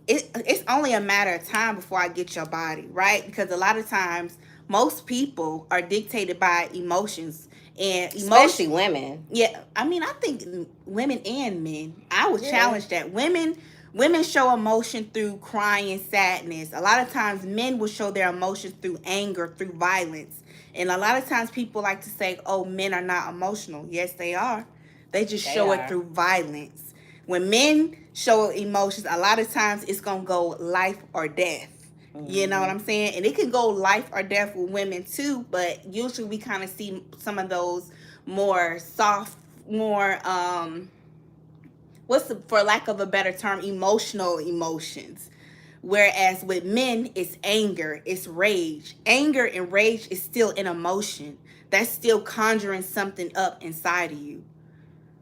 it's only a matter of time before I get your body, right? Because a lot of times, most people are dictated by emotions. And especially women. Yeah, I mean, I think women and men. I would challenge that. Women show emotion through crying, sadness. A lot of times men will show their emotions through anger, through violence. And a lot of times people like to say, oh, men are not emotional. Yes, they are. They just show it through violence. When men show emotions, a lot of times it's going to go life or death. You know what I'm saying? And it can go life or death with women too, but usually we kind of see some of those more soft, more for lack of a better term, emotional emotions. Whereas with men, it's anger, it's rage. Anger and rage is still an emotion. That's still conjuring something up inside of you.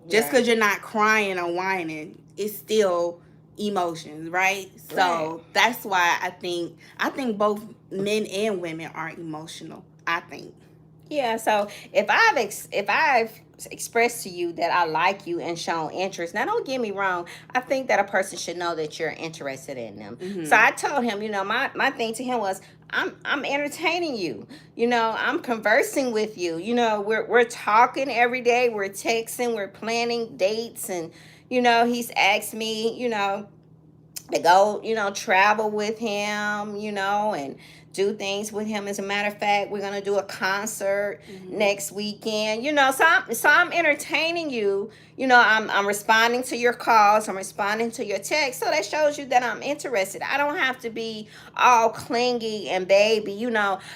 Just because you're not crying or whining, it's still emotions, right? So that's why I think both men and women are emotional. I think. Yeah. So if I've expressed to you that I like you and shown interest, now don't get me wrong, I think that a person should know that you're interested in them. So I told him, my thing to him was, I'm entertaining you. I'm conversing with you. We're talking every day. We're texting. We're planning dates, and he's asked me, to go, travel with him, and do things with him. As a matter of fact, we're gonna do a concert next weekend. So I'm entertaining you. I'm responding to your calls. I'm responding to your texts. So that shows you that I'm interested. I don't have to be all clingy and baby.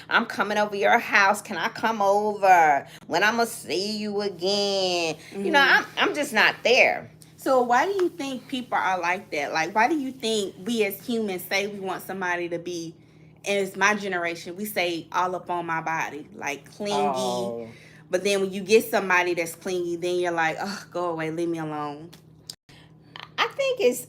I'm coming over your house. Can I come over? When I'm gonna see you again? I'm just not there. So why do you think people are like that? Like, why do you think we as humans say we want somebody to be, and it's my generation, we say all up on my body, like clingy. Oh. But then when you get somebody that's clingy, then you're like, oh, go away, leave me alone. I think it's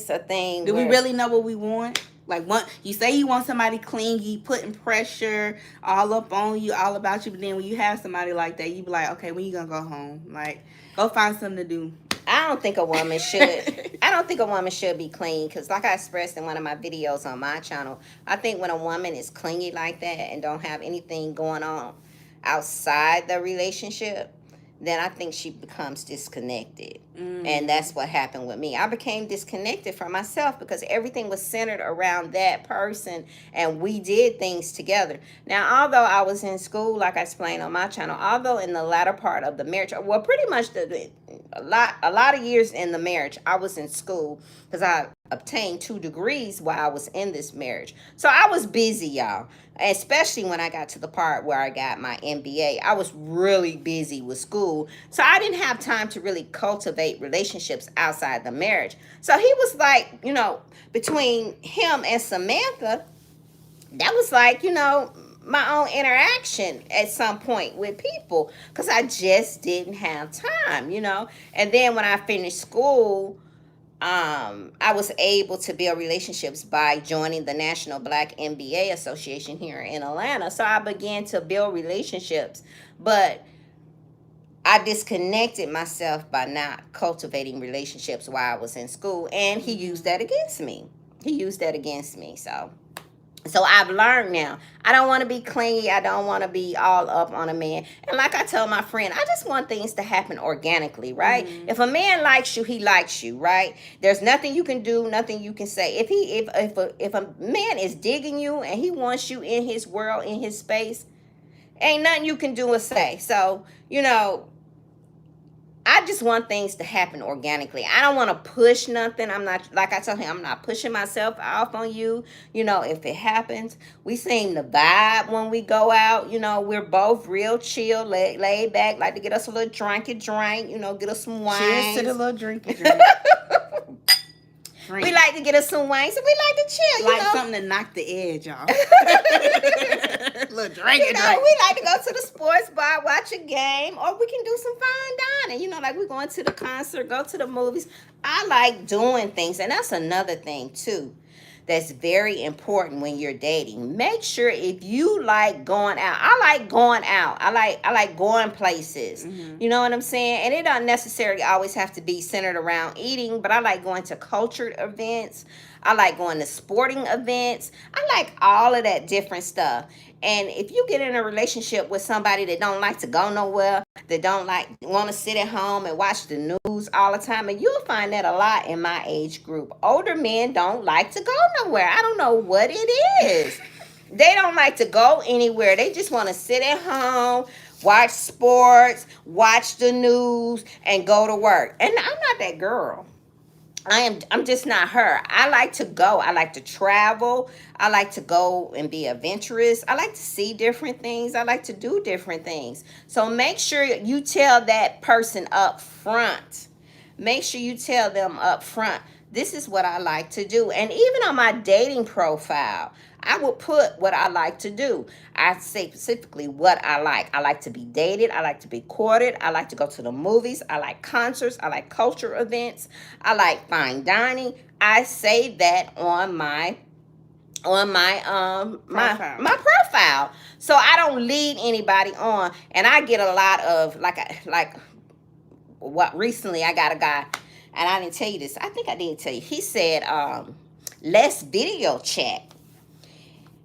a thing. Do we where really know what we want? Like, you say you want somebody clingy, putting pressure all up on you, all about you, but then when you have somebody like that, you be like, okay, when you gonna go home? Like, go find something to do. I don't think a woman should. I don't think a woman should be clingy because, like I expressed in one of my videos on my channel, I think when a woman is clingy like that and don't have anything going on outside the relationship, then I think she becomes disconnected. And that's what happened with me. I became disconnected from myself because everything was centered around that person and we did things together. Now, although I was in school, like I explained on my channel, although in the latter part of the marriage, well, pretty much a lot of years in the marriage, I was in school because I obtained 2 degrees while I was in this marriage. So I was busy, y'all. Especially when I got to the part where I got my MBA, I was really busy with school. So I didn't have time to really cultivate relationships outside the marriage. So he was like, between him and Samantha, that was like, my own interaction at some point with people because I just didn't have time. And then when I finished school, I was able to build relationships by joining the National Black MBA Association here in Atlanta. So I began to build relationships, but I disconnected myself by not cultivating relationships while I was in school, and he used that against me. So I've learned now. I don't want to be clingy. I don't want to be all up on a man. And like I told my friend, I just want things to happen organically, right? If a man likes you, he likes you, right? There's nothing you can do, nothing you can say. If a man is digging you and he wants you in his world, in his space, ain't nothing you can do or say. So, I just want things to happen organically. I don't want to push nothing. I'm not, like I told him, I'm not pushing myself off on you. If it happens, we seem to vibe when we go out. We're both real chill, laid back, like to get us a little drinky drink, get us some wine. Cheers to the little drinky drink. We like to get us some wine, so we like to chill, like something to knock the edge off. Little drink. We like to go to the sports bar, watch a game, or we can do some fine dining. Like we're going to the concert, go to the movies. I like doing things, and that's another thing too. That's very important when you're dating. Make sure if you like going out. I like going out. I like going places. You know what I'm saying? And it don't necessarily always have to be centered around eating, but I like going to cultured events. I like going to sporting events. I like all of that different stuff. And if you get in a relationship with somebody that don't like to go nowhere, that don't want to sit at home and watch the news all the time, and you'll find that a lot in my age group. Older men don't like to go nowhere. I don't know what it is. They don't like to go anywhere. They just want to sit at home, watch sports, watch the news, and go to work. And I'm not that girl. I'm just not her. I like to go. I like to travel. I like to go and be adventurous. I like to see different things. I like to do different things. So make sure you tell that person up front. Make sure you tell them up front, this is what I like to do. And even on my dating profile, I will put what I like to do. I say specifically what I like. I like to be dated. I like to be courted. I like to go to the movies. I like concerts. I like culture events. I like fine dining. I say that on my my profile. So I don't lead anybody on. And I get a lot of like what recently I got a guy, and I didn't tell you this. I think I did tell you. He said, let's video chat.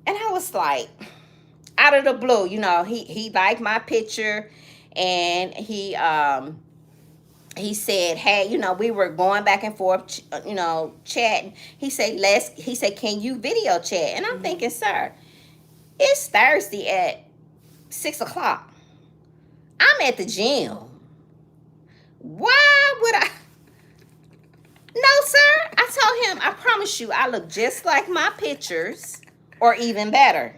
And I was like, out of the blue, he liked my picture, and he he said, hey, we were going back and forth, chatting. He said, can you video chat? And I'm thinking, sir, it's Thursday at 6 o'clock. I'm at the gym. Why would I? No, sir. I told him, I promise you, I look just like my pictures, or even better,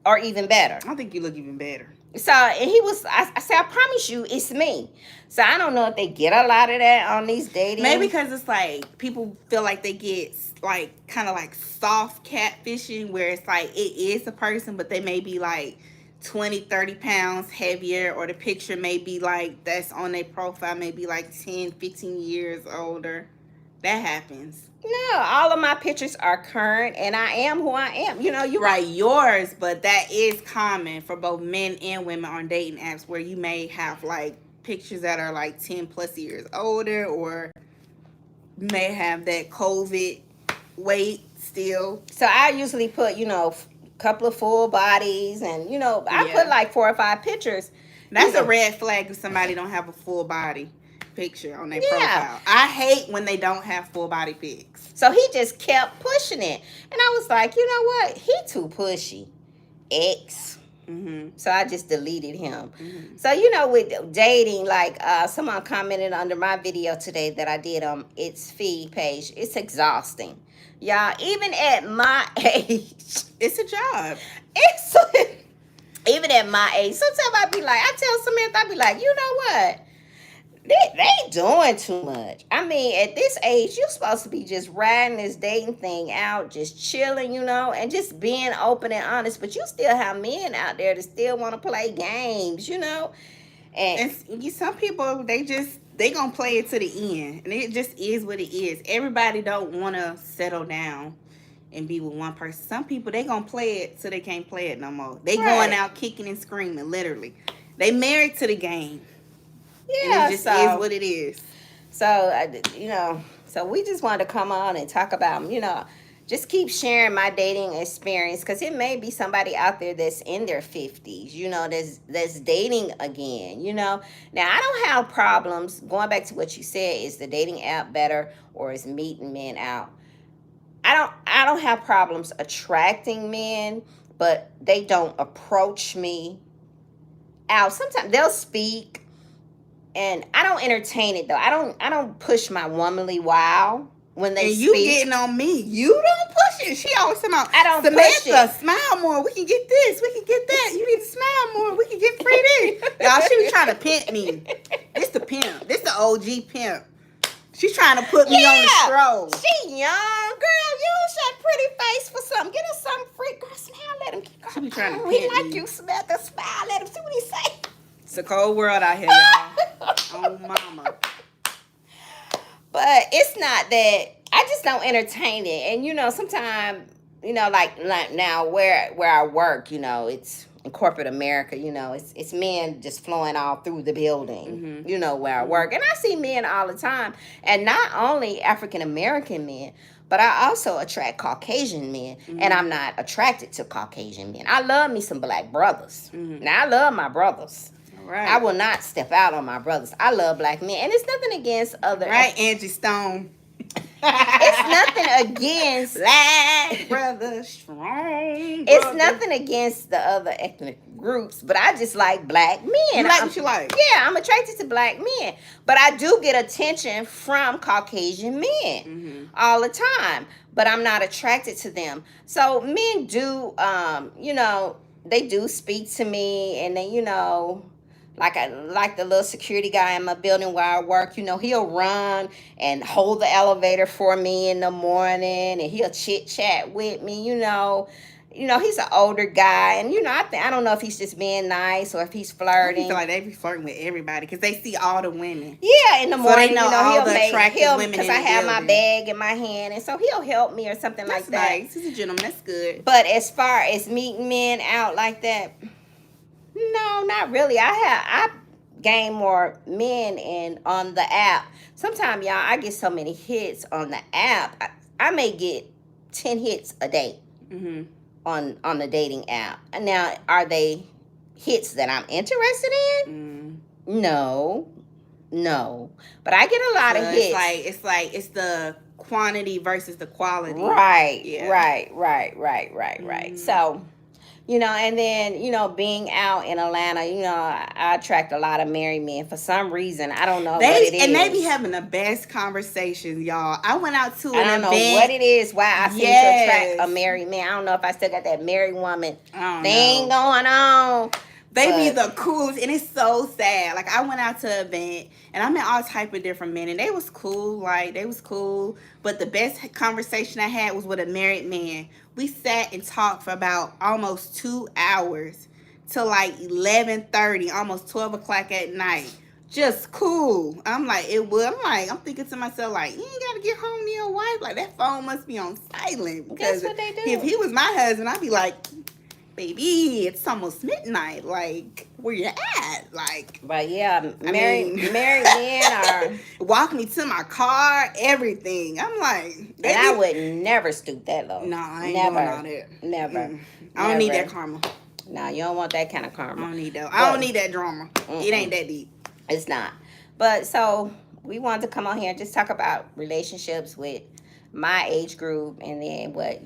or even better. I think you look even better. So, and I said, I promise you, it's me. So I don't know if they get a lot of that on these dating. Maybe because it's like people feel like they get like kind of like soft catfishing, where it's like it is a person, but they may be like 20, 30 pounds heavier, or the picture may be like that's on their profile, maybe like 10, 15 years older. That happens. No, all of my pictures are current, and I am who I am. You right, yours, but that is common for both men and women on dating apps, where you may have like pictures that are like 10 plus years older, or may have that COVID weight still. So I usually put, a couple of full bodies, and I put like 4 or 5 pictures. That's a red flag if somebody don't have a full body picture on their profile. I hate when they don't have full body pics. So he just kept pushing it, and I was like, you know what? He too pushy. X. So I just deleted him. So with dating, like someone commented under my video today that I did on its feed page, it's exhausting, y'all. Even at my age, it's a job. Even at my age, sometimes I tell Samantha, I be like, you know what? They doing too much. I mean, at this age, you're supposed to be just riding this dating thing out, just chilling, and just being open and honest. But you still have men out there that still want to play games, And some people, they gonna play it to the end, and it just is what it is. Everybody don't want to settle down and be with one person. Some people, they gonna play it so they can't play it no more. They going out kicking and screaming, literally. They married to the game. Yeah, and it just is what it is. So we just wanted to come on and talk about, just keep sharing my dating experience, because it may be somebody out there that's in their 50s, that's dating again, Now, I don't have problems, going back to what you said, is the dating app better or is meeting men out? I don't have problems attracting men, but they don't approach me out. Sometimes they'll speak, and I don't entertain it though. I don't push my womanly wow when they speak. You getting on me. You don't push it. She always talking about, I don't Samantha, push it. Smile more. We can get this. We can get that. You need to smile more. We can get free this. Y'all, she was trying to pimp me. This the pimp. This the OG pimp. She's trying to put me on the stroll. She young. Girl, use your pretty face for something. Get us something free. Girl, smile. Let him keep going. She be trying to We pimp like me. you, Samantha. Smile. Let him see what he say. It's a cold world out here, y'all. Oh, mama. But it's not that. I just don't entertain it. And, sometimes, like now where I work, it's in corporate America, it's men just flowing all through the building, where I work. And I see men all the time. And not only African American men, but I also attract Caucasian men. And I'm not attracted to Caucasian men. I love me some black brothers. Now, I love my brothers. Right. I will not step out on my brothers. I love black men. And it's nothing against other... Right, Angie Stone. It's nothing against black brothers, strong. It's nothing against the other ethnic groups, but I just like black men. You like what you like? Yeah, I'm attracted to black men, but I do get attention from Caucasian men all the time, but I'm not attracted to them. So men do, they do speak to me, and then like the little security guy in my building where I work, he'll run and hold the elevator for me in the morning, and he'll chit chat with me, he's an older guy, and I don't know if he's just being nice or if he's flirting. I feel like they be flirting with everybody because they see all the women. Yeah, in the morning, so they know all the attractive women because I have my bag in my hand, and so he'll help me or something like that. That's nice. He's a gentleman. That's good. But as far as meeting men out like that, no, not really. I gain more men on the app. Sometimes, y'all, I get so many hits on the app. I may get 10 hits a day on the dating app. Now, are they hits that I'm interested in? No. No, but I get a So lot of hits. it's the quantity versus the quality. Right, Yeah. right, right, right, right, right. Mm. So, and then, being out in Atlanta, I attract a lot of married men for some reason. I don't know what it They be is. having the best conversations, y'all. I went out to I an don't know what event. it is, why I seem to attract a Yes. married man. I don't know if I still got that married woman I don't thing know. going on, They be but the coolest, and it's so sad. Like, I went out to an event, and I met all type of different men, and they was cool. Like, they was cool. But the best conversation I had was with a married man. We sat and talked for about almost 2 hours till like 11:30, almost 12 o'clock at night. Just cool. I'm like, it would. I'm thinking to myself, like, you ain't gotta get home to your wife. Like, that phone must be on silent, that's because what they if do. he was my husband, I'd be like, baby, it's almost midnight. Like, where you at? Like, But yeah, I married mean, married men are, walk me to my car, everything. I'm like, and they I be, would never stoop that low. nah, I ain't doing all Never, that. never, I don't need that never. karma. No, you don't want that kind of I karma. don't need that. I don't But need that drama. It ain't mm-mm, that deep. it's not. But so we wanted to come on here and just talk about relationships with my age group, and then what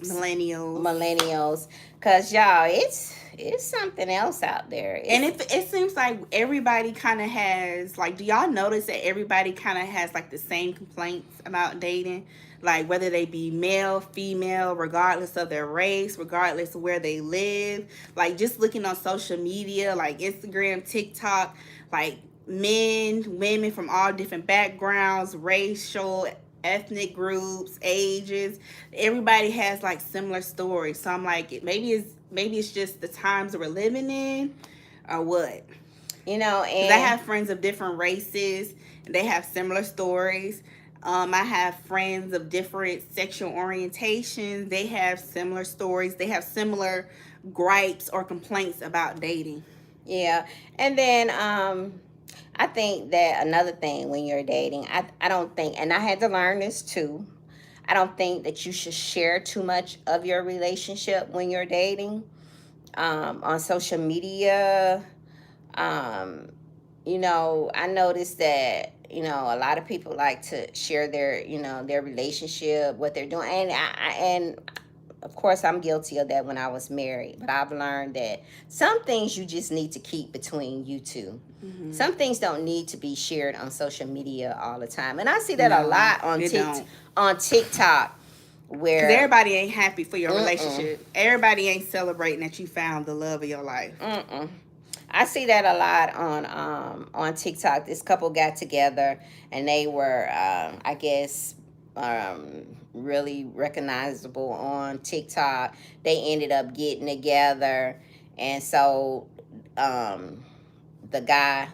Millennials. millennials, cause y'all, it's something else out there. And It's it seems like everybody kind of has, like, do y'all notice that everybody kind of has like the same complaints about dating? Like, whether they be male, female, regardless of their race, regardless of where they live. Like, just looking on social media, like Instagram, TikTok, like men, women from all different backgrounds, racial, ethnic groups, ages. Everybody has like similar stories. So I'm like, maybe it's just the times that we're living in, or what? Because I and have friends of different races, and they have similar stories. I have friends of different sexual orientations. They have similar stories. They have similar gripes or complaints about dating. yeah, and then I think that another thing when you're dating, I don't think, and I had to learn this too. I don't think that you should share too much of your relationship when you're dating, on social media. Um, I noticed that, a lot of people like to share their relationship, what they're doing. And of course, I'm guilty of that when I was married, but I've learned that some things you just need to keep between you two. Mm-hmm. Some things don't need to be shared on social media all the time. And I see that a No, lot on it don't. TikTok, Because where everybody ain't happy for your mm-mm, relationship. Everybody ain't celebrating that you found the love of your life. mm-mm. I see that a lot on TikTok. This couple got together, and they were, I guess, really recognizable on TikTok. They ended up getting together, and so um, the guy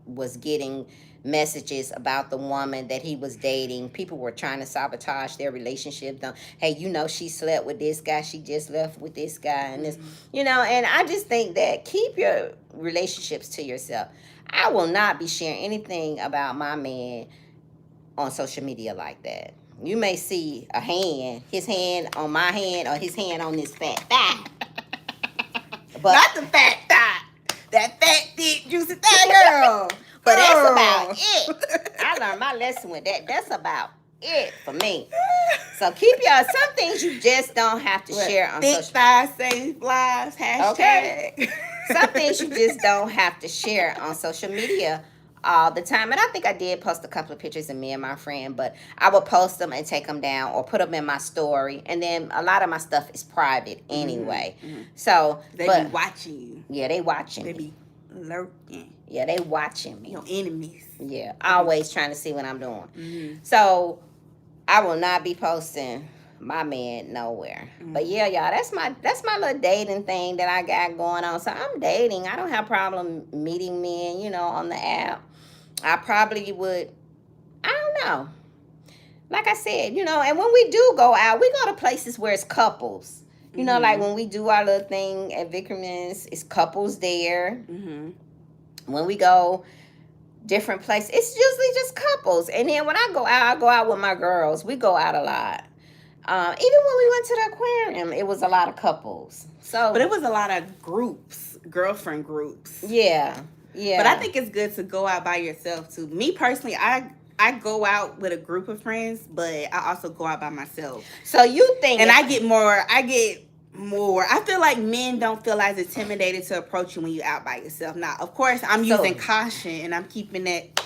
was getting messages about the woman that he was dating. People were trying to sabotage their relationship. Hey, she slept with this guy. She just left with this guy, and this, Mm-hmm. And I just think that keep your relationships to yourself. I will not be sharing anything about my man on social media like that. You may see his hand on my hand, or his hand on this fat thigh, but Not the fat thigh. That fat, thick, juicy thigh, girl. but that's about Oh. it. I learned my lesson with that. That's about it for me. So keep some things you just don't have to What? share on Thick social. thighs save lives. Okay. Hashtag. Some things you just don't have to share on social media all the time. And I think I did post a couple of pictures of me and my friend, but I would post them and take them down or put them in my story. And then a lot of my stuff is private anyway. Mm-hmm. So, They be but watching you. yeah, they watching They me. be lurking. Yeah, they watching me. Your enemies. Yeah, always trying to see what I'm doing. Mm-hmm. So I will not be posting my man nowhere. Mm-hmm. But yeah, y'all, that's my little dating thing that I got going on. So I'm dating. I don't have problem meeting men, on the app. I probably would. I don't know. Like I said, and when we do go out, we go to places where it's couples. Like when we do our little thing at Vickerman's, it's couples there. Mm-hmm. When we go different places, it's usually just couples. And then when I go out with my girls. We go out a lot. Even when we went to the aquarium, it was a lot of couples. So, But it was a lot of groups, girlfriend groups. yeah, But I Yeah. think it's good to go out by yourself too. Me personally, I go out with a group of friends, but I also go out by myself. So you think And if I get more. I feel like men don't feel as intimidated to approach you when you're out by yourself. Now, of course, I'm using so caution and I'm keeping that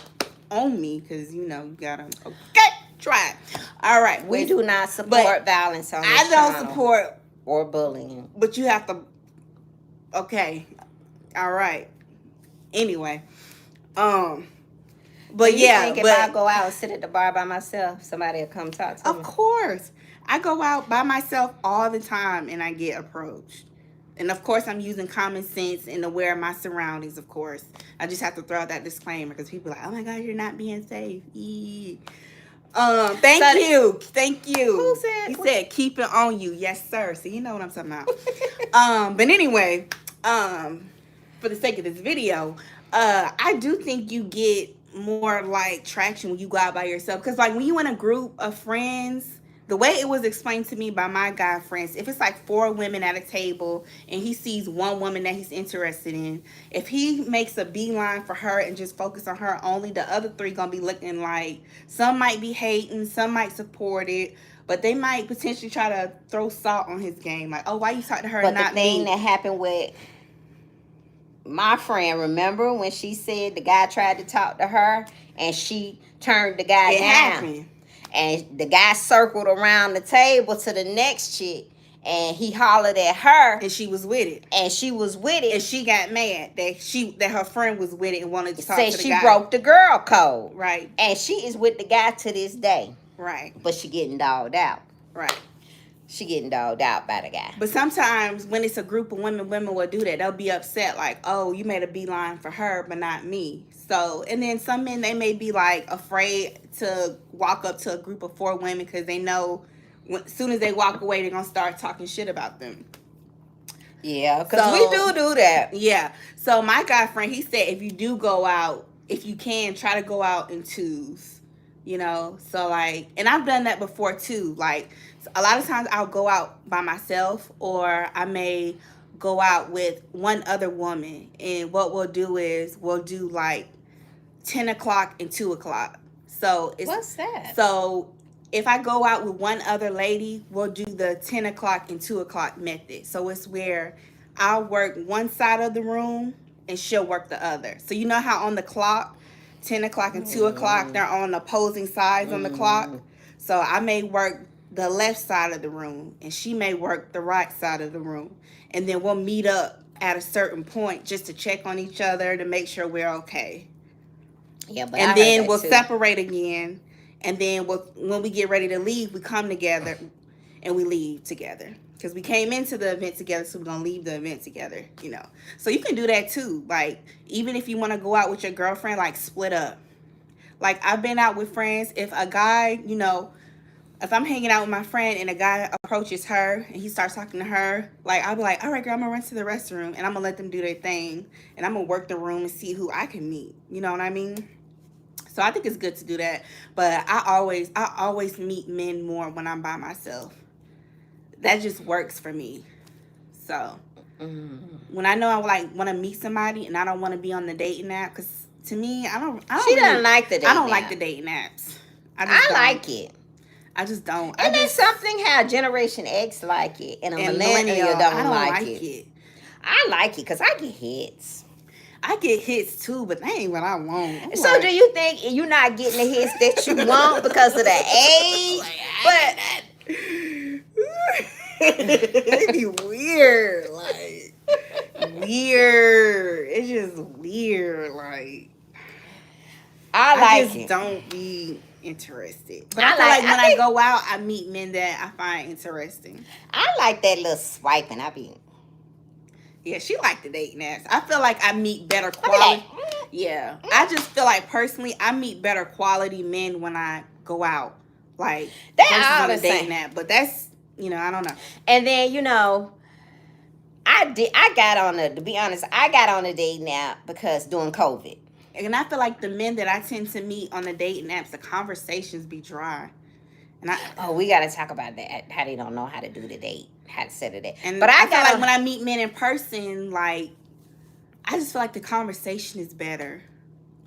on me because you gotta okay try it. All right, we do not support but violence on I this don't channel support. or bullying. But you have to. Okay, all right. Anyway, um, So but you yeah, think if I but go out and sit at the bar by myself, somebody will come talk to of me? course, I go out by myself all the time and I get approached. And of course, I'm using common sense and aware of my surroundings. Of course, I just have to throw out that disclaimer because people are like, "Oh my God, you're not being safe." Eee. Thank Who you. said? He said, "Keep it on you." Yes, sir. So you know what I'm talking about. But anyway, for the sake of this video, I do think you get more like traction when you go out by yourself. Because like when you in a group of friends, the way it was explained to me by my guy friends, if it's like 4 women at a table and he sees one woman that he's interested in, if he makes a beeline for her and just focus on her only, the other 3 gonna be looking like some might be hating, some might support it, but they might potentially try to throw salt on his game. Like, oh, why you talk to her and But the not thing me? that happened with my friend, remember when she said the guy tried to talk to her and she turned the guy It down? happened. And the guy circled around the table to the next chick and he hollered at her And she was with it. and she was with it. And she got mad that her friend was with it and wanted to talk Said to the she guy. broke the girl code. Right. And she is with the guy to this day. Right. But she getting dogged out. Right. She getting dogged out by the guy. But sometimes when it's a group of women will do that. They'll be upset like, oh, you made a beeline for her, but not me. So, and then some men, they may be like afraid to walk up to a group of 4 women because they know as soon as they walk away, they're going to start talking shit about them. Yeah, because we do that. Yeah. So my guy friend, he said if you do go out, if you can, try to go out in 2s. So like, and I've done that before too. Like a lot of times I'll go out by myself or I may go out with one other woman. And what we'll do is we'll do like 10 o'clock and 2 o'clock. So it's What's that? So if I go out with one other lady, we'll do the 10 o'clock and 2 o'clock method. So it's where I'll work one side of the room and she'll work the other. So you know how on the clock, 10 o'clock and 2 o'clock, they're on opposing sides on the clock. So I may work the left side of the room and she may work the right side of the room. And then we'll meet up at a certain point just to check on each other to make sure we're okay. Yeah, but and then we'll separate again. And then when we get ready to leave, we come together and we leave together. Because we came into the event together, so we're going to leave the event together, So you can do that too. Like, even if you want to go out with your girlfriend, like, split up. Like, I've been out with friends. If a guy, if I'm hanging out with my friend and a guy approaches her and he starts talking to her, like, I'll be like, all right, girl, I'm going to run to the restroom and I'm going to let them do their thing. And I'm going to work the room and see who I can meet. You know what I mean? So I think it's good to do that. But I always meet men more when I'm by myself. That just works for me. So when I know I want to meet somebody and I don't want to be on the dating app, because to me, I don't. She doesn't like the dating. I don't like the dating apps. I like it. I just don't. And there's something how Generation X like it and a millennial don't like it. I like it because I get hits. I get hits too, but that ain't what I want. So do you think you're not getting the hits that you want because of the age? It'd be weird, like weird. It's just weird, like I just don't be interested. But I feel like when I go out, I meet men that I find interesting. I like that little swiping. Yeah, she like the dating apps. I feel like I meet better quality. Yeah, I just feel like personally, I meet better quality men when I go out. Like that's on the dating app, but that's I don't know. And then I got on to be honest, I got on the dating app because during COVID. And I feel like the men that I tend to meet on the dating apps, the conversations be dry. And we got to talk about that. How they don't know how to do the date, how to set it. But I feel like when I meet men in person, like I just feel like the conversation is better.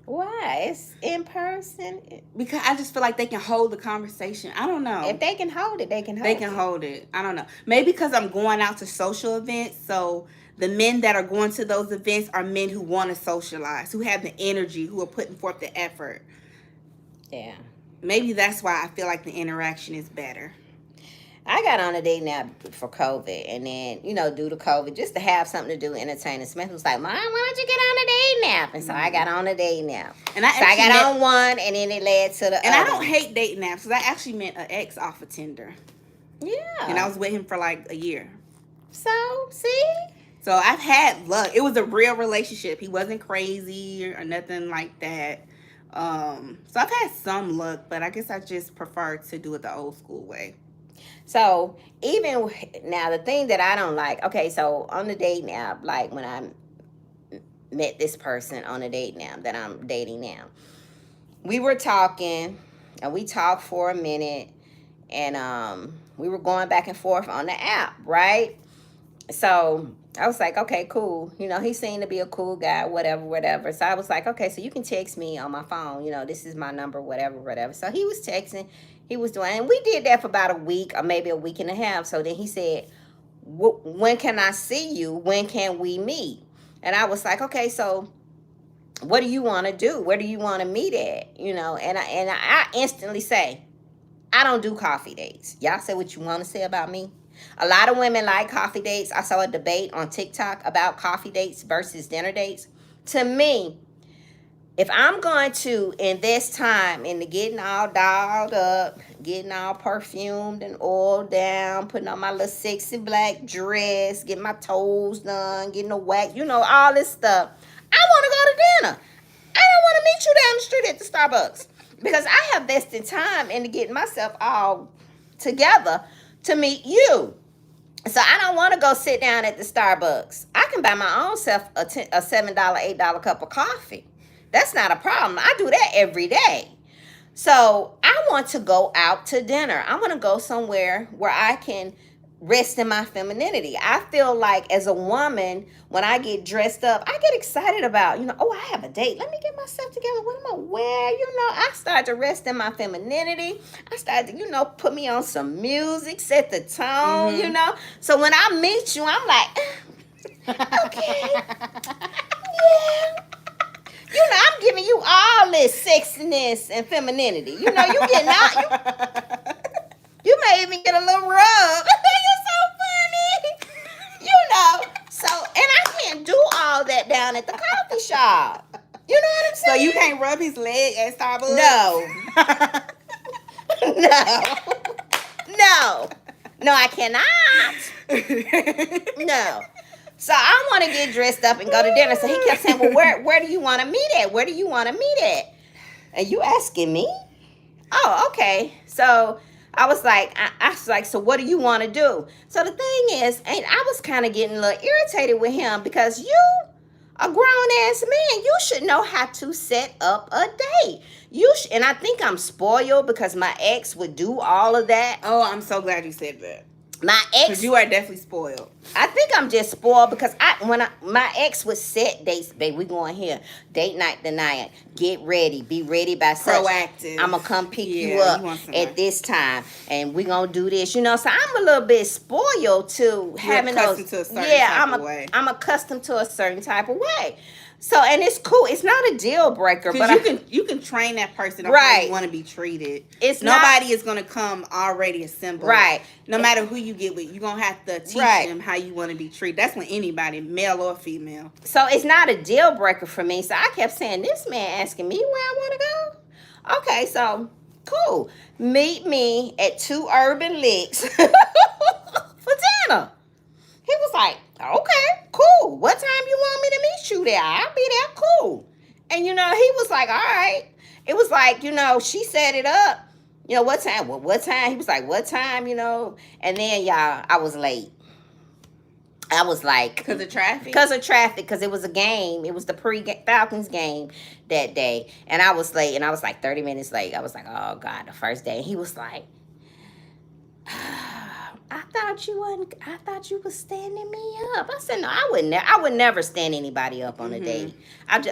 Why? It's in person. Because I just feel like they can hold the conversation. I don't know. If they can hold it, they can hold They it. can hold it. I don't know. Maybe because I'm going out to social events, so the men that are going to those events are men who want to socialize, who have the energy, who are putting forth the effort. Yeah. Maybe that's why I feel like the interaction is better. I got on a date nap for COVID, and then, due to COVID, just to have something to do, entertaining. Smith was like, Mom, why don't you get on a date nap? And so I got on a date nap. And I got on one, and then it led to the And other. I don't hate date naps, because I actually met an ex off of Tinder. Yeah. And I was with him for like a year. So, see? So I've had luck. It was a real relationship. He wasn't crazy or nothing like that. So I've had some luck, but I guess I just prefer to do it the old school way. So even now, the thing that I don't like, okay, so on the date now, like when I met this person on a date now that I'm dating now, we were talking, and we talked for a minute, and we were going back and forth on the app, right? So I was like, okay, cool. He seemed to be a cool guy, whatever, whatever. So I was like, okay, so you can text me on my phone. This is my number, whatever, whatever. So he was texting. He was doing, and we did that for about a week or maybe a week and a half. So then he said, when can I see you? When can we meet? And I was like, okay, so what do you want to do? Where do you want to meet at? And I instantly say, I don't do coffee dates. Y'all say what you want to say about me. A lot of women like coffee dates. I saw a debate on TikTok about coffee dates versus dinner dates. To me, if I'm going to invest time into getting all dolled up, getting all perfumed and oiled down, putting on my little sexy black dress, getting my toes done, getting a wax, all this stuff, I want to go to dinner. I don't want to meet you down the street at the Starbucks, because I have vested time into getting myself all together to meet you. So I don't want to go sit down at the Starbucks. I can buy my own self a $7, $8 cup of coffee. That's not a problem. I do that every day. So I want to go out to dinner. I want to go somewhere where I can rest in my femininity. I feel like as a woman, when I get dressed up, I get excited about, oh, I have a date. Let me get myself together. What am I wear? I start to rest in my femininity. I start to, put me on some music, set the tone, So when I meet you, I'm like, okay, yeah. I'm giving you all this sexiness and femininity. You getting out. You may even get a little rub. You're so funny. So, and I can't do all that down at the coffee shop. You know what I'm saying? So you can't rub his leg at Starbucks? No. No, I cannot. No. So I want to get dressed up and go to dinner. So he kept saying, well, where do you want to meet at? Where do you want to meet at? Are you asking me? Oh, okay. So I was like, so what do you want to do? So the thing is, and I was kind of getting a little irritated with him, because you, a grown-ass man, you should know how to set up a date. And I think I'm spoiled because my ex would do all of that. Oh, I'm so glad you said that. My ex, because you are definitely spoiled. I think I'm just spoiled because my ex would set dates, babe. We going here, date night tonight. Get ready, be ready by such. Proactive. I'm gonna come pick you up at this time, and we gonna do this. So I'm a little bit spoiled to having those. To a certain type of way. I'm accustomed to a certain type of way. So, and it's cool. It's not a deal breaker, but you can train that person on right. how you want to be treated. Nobody is gonna come already assembled. Right. No matter who you get with, you're gonna have to teach them how you want to be treated. That's when anybody, male or female. So it's not a deal breaker for me. So I kept saying, this man asking me where I want to go. Okay, so cool. Meet me at 2 Urban Licks for dinner. He was like, okay, cool. What time you want me to meet you there? I'll be there, cool. And, he was like, all right. It was like, she set it up. What time? Well, what time? He was like, what time, And then, y'all, I was late. I was like... Because of traffic? Because of traffic, because it was a game. It was the pre-Falcons game that day. And I was late, and I was like 30 minutes late. I was like, oh, God, the first day. And he was like... I thought you was standing me up. I said, no, I would never stand anybody up on a Mm-hmm. date.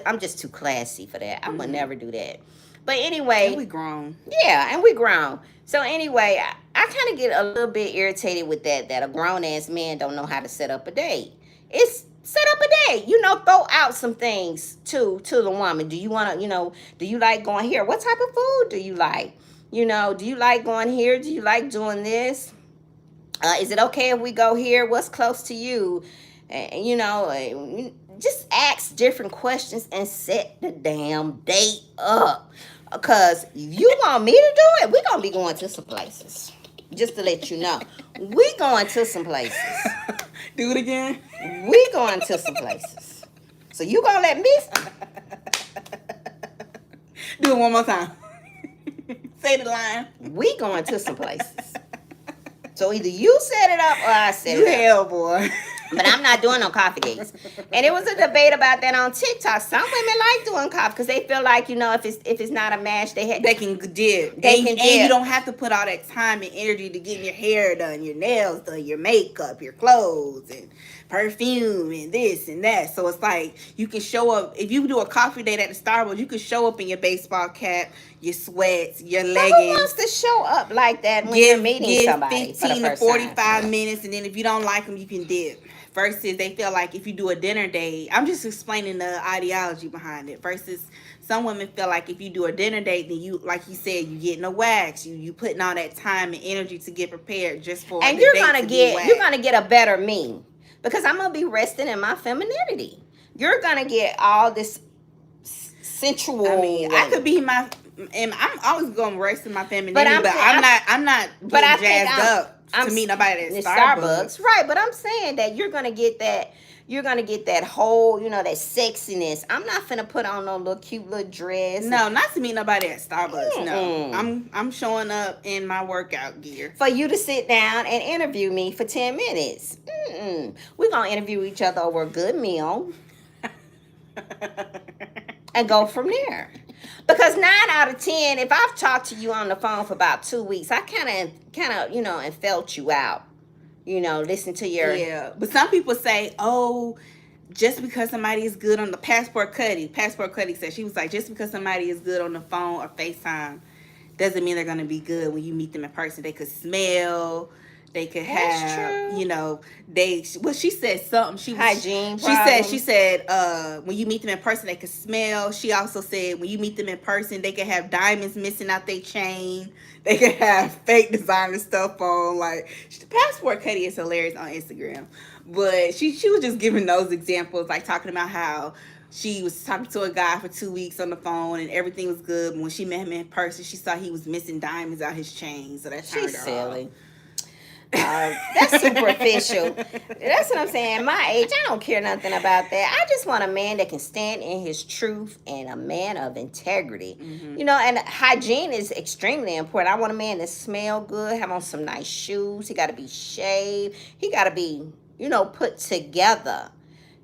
I'm just too classy for that. I would Mm-hmm. never do that. But And we anyway, grown. yeah, and we grown. So anyway, I kind of get a little bit irritated with that a grown ass man don't know how to set up a date. It's set up a date. Throw out some things to the woman. Do you want to, do you like going here? What type of food do you like? Do you like going here? Do you like doing this? Is it okay if we go here? What's close to you? Just ask different questions and set the damn date up. Because if you want me to do it, we're going to be going to some places. Just to let you know. We going to some places. Do it again. We going to some places. So you going to let me? Do it one more time. Say the line. We going to some places. So either you set it up or I set You it up. hell, boy. But I'm not doing no coffee dates. And it was a debate about that on TikTok. Some women like doing coffee because they feel like, if it's not a match, they They can dip. They and, can and you dip. don't have to put all that time and energy to getting your hair done, your nails done, your makeup, your clothes, and perfume, and this and that. So it's like you can show up. If you do a coffee date at the Starbucks, you can show up in your baseball cap, your sweats, your But leggings. who wants to show up like that when you're meeting somebody for the 15 to first 45 time? minutes, and then if you don't like them, you can dip. Versus they feel like if you do a dinner date, I'm just explaining the ideology behind it. Versus some women feel like if you do a dinner date, then you, like you said, you getting a wax, you putting all that time and energy to get prepared just for And the you're date gonna to be get waxed. you're gonna get a better me because I'm gonna be resting in my femininity. You're gonna get all this sensual. I mean, I could be my, and I'm always gonna rest in my femininity, But I'm not but I getting think jazzed up to meet nobody at Starbucks. Right? But I'm saying that you're gonna get that. You're gonna get that whole, that sexiness. I'm not finna put on no little cute little dress. No, not to meet nobody at Starbucks. Mm-mm. No, I'm showing up in my workout gear For you to sit down and interview me for 10 minutes. We're gonna interview each other over a good meal and go from there. Because 9 out of 10, if I've talked to you on the phone for about 2 weeks, I kind of, and felt you out. Listen to your. Yeah, but some people say, oh, just because somebody is good on the Passport Cuddy said, she was like, just because somebody is good on the phone or FaceTime doesn't mean they're going to be good when you meet them in person. They could smell. They could have, she said something. Hygiene She said, when you meet them in person, they could smell. She also said, when you meet them in person, they could have diamonds missing out their chain. They could have fake designer stuff on. Like, Passport Cuddy is hilarious on Instagram. But she was just giving those examples, like talking about how she was talking to a guy for 2 weeks on the phone and everything was good. But when she met him in person, she saw he was missing diamonds out his chain. So that turned her silly. off. That's superficial. That's what I'm saying. My age, I don't care nothing about that. I just want a man that can stand in his truth and a man of integrity. Mm-hmm. And hygiene is extremely important. I want a man that smell good, have on some nice shoes. He got to be shaved. He got to be, put together.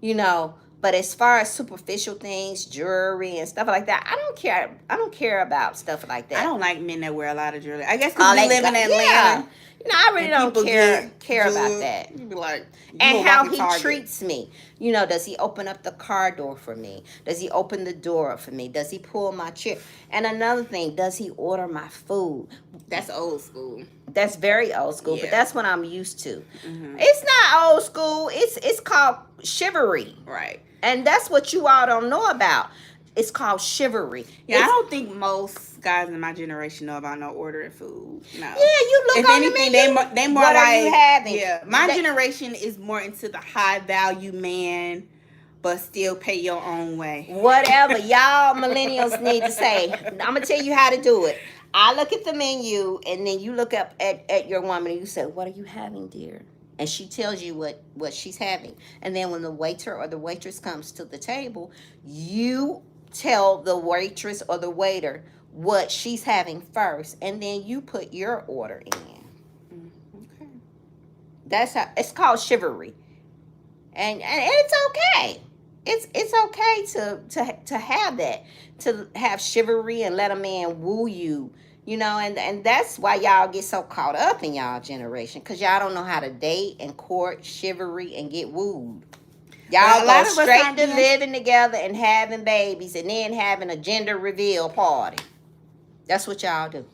But as far as superficial things, jewelry and stuff like that, I don't care. I don't care about stuff like that. I don't like men that wear a lot of jewelry. I guess because we live in Atlanta. Yeah. I really don't care about good. that. You be like, and how he treats me. Does he open up the car door for me? Does he open the door up for me? Does he pull my chair? And another thing, does he order my food? That's old school. That's very old school, Yeah. but that's what I'm used to. Mm-hmm. It's not old school. It's called chivalry. Right. And that's what you all don't know about. It's called chivalry. Yeah, I don't think most guys in my generation know about no ordering food. No. Yeah, you look if on anything, the menu. they more what like, are you having? Yeah, my generation is more into the high value man, but still pay your own way. Whatever y'all millennials need to say, I'm gonna tell you how to do it. I look at the menu, and then you look up at your woman, and you say, "What are you having, dear?" And she tells you what she's having. And then when the waiter or the waitress comes to the table, you tell the waitress or the waiter what she's having first, and then you put your order in. Okay. That's how it's called chivalry, and it's okay. It's okay to have that, to have chivalry and let a man woo you, You know, and that's why y'all get so caught up in y'all generation, because y'all don't know how to date and court, chivalry, and get wooed. Well, Y'all a go lot of us straight aren't to being. living together and having babies and then having a gender reveal party. That's what y'all do.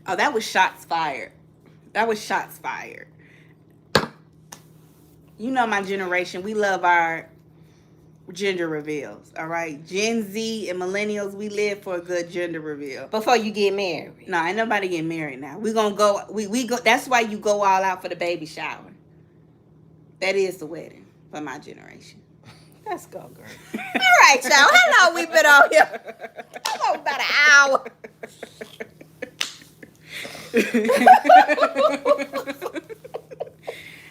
Oh, that was shots fired. That was shots fired. You know my generation. We love our gender reveals. All right, Gen Z and millennials, we live for a good gender reveal. Before you get married. No, ain't nobody getting married now. We gonna go. We go. That's why you go all out for the baby shower. That is the wedding for my generation. Let's go, girl. All right, y'all. How long we been on here? How long? About an hour.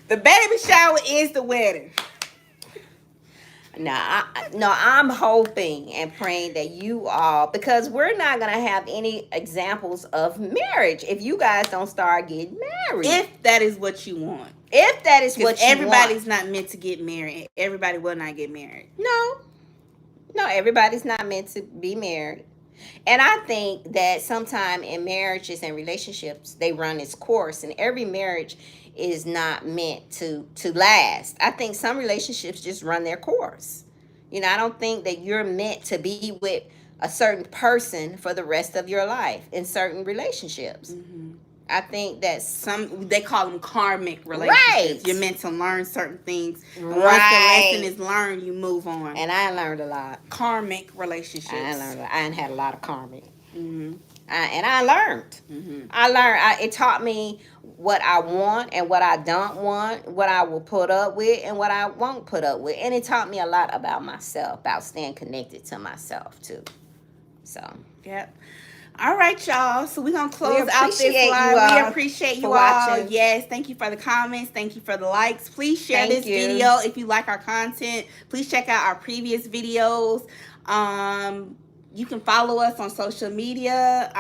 The baby shower is the wedding. I'm hoping and praying that you all, because we're not gonna have any examples of marriage if you guys don't start getting married. If that is what you want. If that is what you everybody's want. not meant to get married. Everybody will not get married. No, everybody's not meant to be married. And I think that sometime in marriages and relationships, they run its course, and every marriage is not meant to last. I think some relationships just run their course. You know, I don't think that you're meant to be with a certain person for the rest of your life in certain relationships. Mm-hmm. I think that they call them karmic relationships. Right. You're meant to learn certain things. And right. Once the lesson is learned, you move on. And I learned a lot. Karmic relationships. I had a lot of karmic. Mm-hmm. And I learned. Mm-hmm. I learned. It taught me what I want and what I don't want, what I will put up with and what I won't put up with. And it taught me a lot about myself, about staying connected to myself too. So. Yep. All right, y'all. So we're going to close out this live. We appreciate you all. Watching. Yes. Thank you for the comments. Thank you for the likes. Please share this video if you like our content. Please check out our previous videos. You can follow us on social media.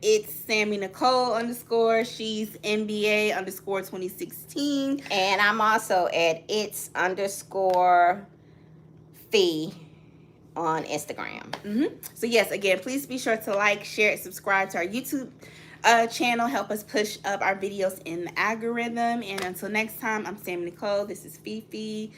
It's Sammy Nicole _ She's NBA _ 2016. And I'm also at it's _ fee on Instagram. Mm-hmm. So yes, again, please be sure to like, share, and subscribe to our YouTube channel. Help us push up our videos in the algorithm. And until next time, I'm Sam Nicole. This is Fifi.